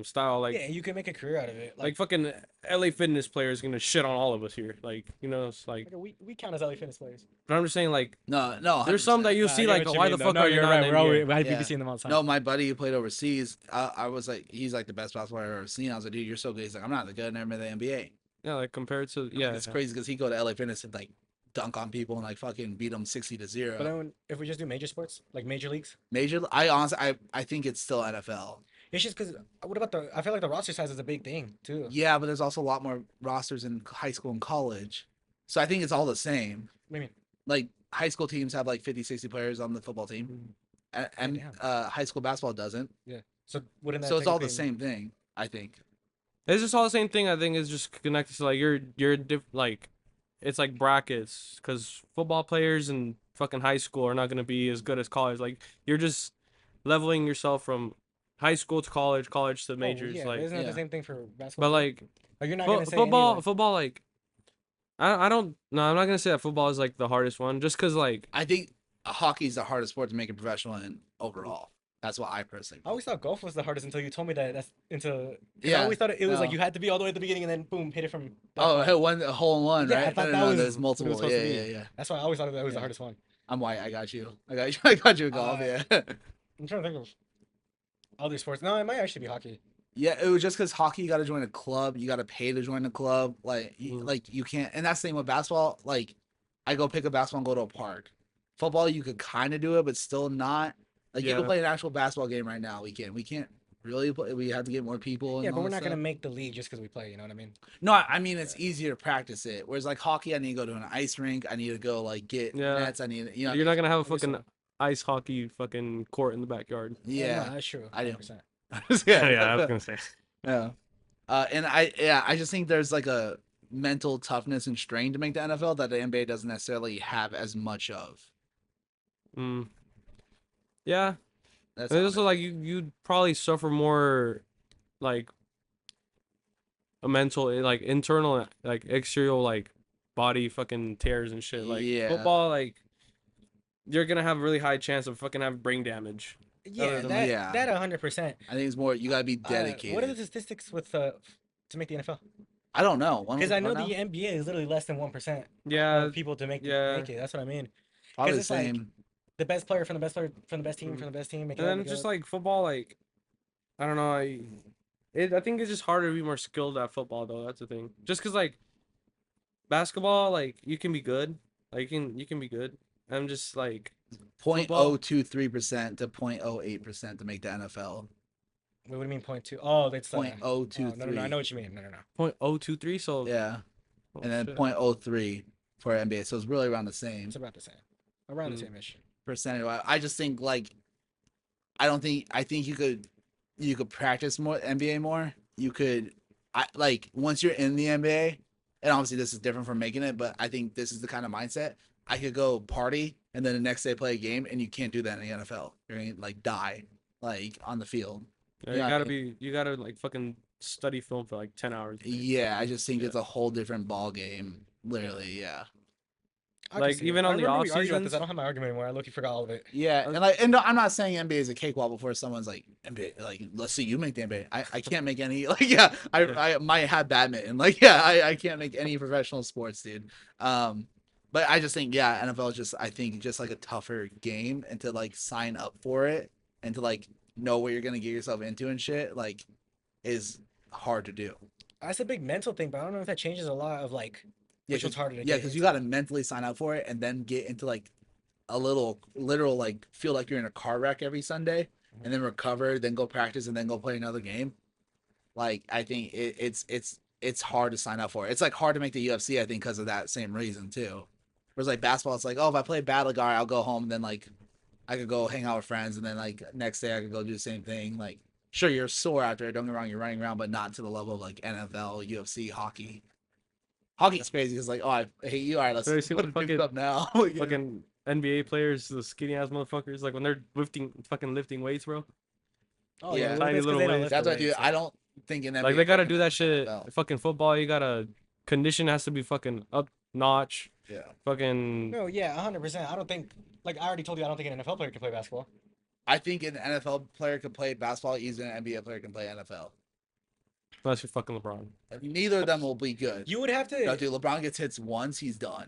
style like yeah, you can make a career out of it. like fucking LA Fitness players gonna shit on all of us here. Like, you know, it's like we count as LA Fitness players. but I'm just saying like no. there's some that 100%. you'll see like why the fuck are you not in We're NBA? always, Yeah. be seeing them all the time. No, my buddy who played overseas, I was like, he's like the best basketball I've ever seen. I was like, dude, you're so good. He's like, I'm not that good. I never made the NBA. Yeah, like compared to Yeah, yeah. it's crazy because he go to LA Fitness and like dunk on people and like fucking beat them 60-0. But then if we just do major sports, like major leagues, I honestly, I think it's still NFL. it's just because what about I feel like the roster size is a big thing too. Yeah, but there's also a lot more rosters in high school and college. So I think it's all the same. What do you mean? Like high school teams have like 50, 60 players on the football team. And Damn. high school basketball doesn't. So wouldn't that So it's take all a the thing- same thing, I think. It's just all the same thing. I think is just connected to like like it's like brackets because football players in fucking high school are not gonna be as good as college. Like you're just leveling yourself from high school to college, college to Oh, majors. yeah, like, isn't that yeah. the same thing for basketball? but like Like, you're not gonna say any of football, the- like I don't no, I'm not gonna say that football is like the hardest one just because like I think hockey's the hardest sport to make it professional in overall. That's what I personally I always thought golf was the hardest until you told me that that's into. 'Cause I Yeah, always thought it was like no. you had to be all the way at the beginning and then boom, hit it from. that Oh, far. hit a hole in one, Yeah, I right? thought No, that no, was there's what it multiple. was supposed Yeah, to be. yeah, yeah. That's why I always thought that was the Yeah. hardest one. I'm white. I got you. I got you with golf. Uh, Yeah. I'm trying to think of other sports. No, it might actually be hockey. Yeah, it was just because hockey, you got to join a club. You got to pay to join a club. Like, Mm. like you can't. And that's the same with basketball. Like, I go pick a basketball and go to a park. Football, you could kind of do it, but still not. Like, you can Yeah. play an actual basketball game right now. We can't. We can't really play. We have to get more people. Yeah, And but all we're that not gonna stuff. make the league just because we play. You know what I mean? No, I mean it's easier to practice it. Whereas like hockey, I need to go to an ice rink. I need to go like get Yeah. nets. I need, you know. You're not gonna have a Maybe so. fucking ice hockey fucking court in the backyard. Yeah, no, that's true. I do. 100%. Yeah, I was gonna say. Yeah. And I just think there's like a mental toughness and strain to make the NFL that the NBA doesn't necessarily have as much of. Mm. Yeah. That's And all also like you'd probably suffer more like a mental like internal like exterior like body fucking tears and shit. Like Yeah. football, like you're gonna have a really high chance of fucking have brain damage. Yeah, than, that yeah. that 100%. I think it's more you gotta be dedicated. What are the statistics with to make the NFL? I don't know. Because I know now? the NBA is literally less than 1% Yeah, of people to make yeah. make it. That's what I mean. Probably the it's like, same. The best player from the best player from the best team Mm. from the best team. Make it And all then just together. like football, like I don't know, I think it's just harder to be more skilled at football though. That's the thing. Just cause like basketball, like you can be good, like you can be good. I'm just like 0.023% to 0.08% to make the NFL. What do you mean 0.2? Oh, that's Point oh two no, no, I know what you mean. No, no, no. .023. So Yeah. oh, And then shit. 0.03 for NBA. So it's really around the same It's about the same, around the Mm. same issue. percentage. I just think like I think you could practice more NBA more. You could like once you're in the NBA, and obviously this is different from making it, but I think this is the kind of mindset. I could go party and then the next day play a game, and you can't do that in the NFL. You're gonna like die like on the field. Yeah, Yeah, you gotta like fucking study film for like 10 hours. Yeah, I just think Yeah. it's a whole different ball game. Literally, yeah. I can Like, see even it. on I the remember off we argued about this. seasons? I don't have my argument anymore. I look, you forgot all of it. Yeah, and no, I'm not saying NBA is a cakewalk before someone's like NBA. Like, let's see you make the NBA. I can't make any. Like, yeah, I might have badminton. Like, yeah, I can't make any professional sports, dude. But I just think NFL is just I think just like a tougher game, and to like sign up for it and to like know what you're gonna get yourself into and shit like is hard to do. That's a big mental thing, but I don't know if that changes a lot of like which one's harder to Yeah, get because you into. got to mentally sign up for it and then get into like a little literal like feel like you're in a car wreck every Sunday and then recover, then go practice and then go play another game. Like I think it's hard to sign up for. It's like hard to make the UFC I think because of that same reason too. Whereas like basketball, it's like oh if I play Battle Guard, I'll go home and then like I could go hang out with friends and then like next day I could go do the same thing. Like sure you're sore after it, don't get me wrong, you're running around, but not to the level of like NFL, UFC, hockey. Hockey's crazy because like, oh, I hate you. All right, let's So you see put what it up now. Yeah. fucking NBA players, the skinny ass motherfuckers, like when they're lifting weights, bro. Oh Yeah. yeah, well, Tiny that's 'cause little they don't ways. lift That's the what I do. weights, I don't think in NBA. Like they gotta fucking do that shit. NFL. Fucking football, you gotta condition has to be fucking up notch. Yeah. Fucking No, yeah, 100%. I don't think like I already told you I don't think an NFL player can play basketball. I think an NFL player can play basketball easier than an NBA player can play NFL. unless you're fucking LeBron. Neither of them will be good. You would have to. No, dude, LeBron gets hits once, he's done.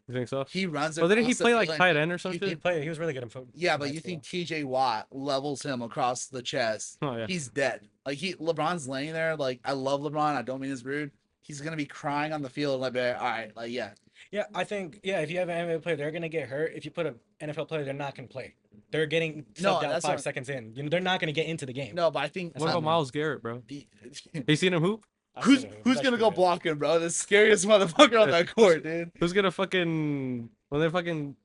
You think so? He runs. Well, didn't he across the play like field tight and end or something? He was really good in football. Yeah, but you think TJ Watt levels him across the chest? Oh yeah. He's dead. Like LeBron's laying there. Like I love LeBron. I don't mean this rude. He's gonna be crying on the field. Like, all right, like yeah. Yeah, I think if you have an NBA player, they're gonna get hurt. If you put an NFL player, they're not gonna play. They're getting No, subbed out that's 5 what- seconds in. They're not gonna get into the game. No, but I think What about Miles Garrett, bro? the- You seen him hoop? who's gonna go block him, bro? The scariest motherfucker on that court, dude. Who's gonna fucking when they fucking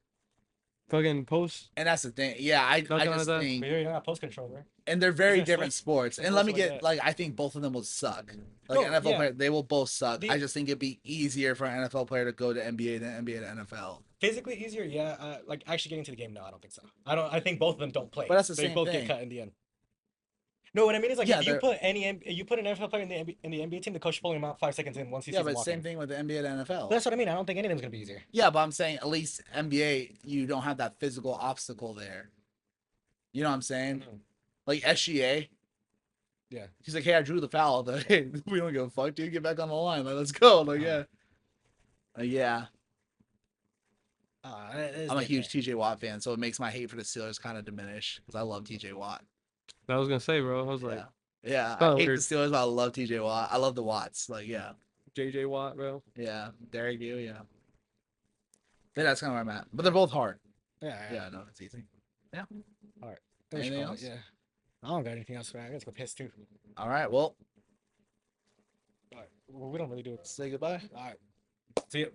post? And that's the thing. Yeah, I Dunking on just that. think, You don't have post control, bro. and they're very gonna different switch. sports. It's And let me supposed to get like like I think both of them will suck. Like No, NFL yeah. player, they will both suck. The- I just think it'd be easier for an NFL player to go to NBA than NBA to NFL. Physically easier, yeah. Like actually getting to the game, no, I don't think so. I think both of them don't play. But that's the they same both thing. get cut in the end. No, what I mean is like Yeah, if you they're- put you put an NFL player in the NBA team, the coach is pulling him out 5 seconds in once he Yeah, sees him but walking. same thing with the NBA to NFL. But that's what I mean. I don't think any of them's gonna be easier. Yeah, but I'm saying at least NBA, you don't have that physical obstacle there. You know what I'm saying? Mhm. Like SGA. Yeah. He's like, hey, I drew the foul. Like, hey, we don't give a fuck, dude. Get back on the line. Like, let's go. Like, yeah. Yeah. I'm a huge TJ Watt fan, so it makes my hate for the Steelers kind of diminish because I love TJ Watt. I was gonna say, bro. I was like, Yeah. Yeah, I Felt hate the weird. Steelers, but I love TJ Watt. I love the Watts. Like, yeah, JJ Watt, bro. yeah, Derek, you, yeah. Yeah, that's kind of where I'm at. But they're both hard. Yeah. Yeah, no, it's easy. Yeah. All right. We should Anything call it, else? Yeah. I don't got anything else for that. I gotta go piss too. All right. Well, All right. Well, we don't really do it. say goodbye. All right. See you.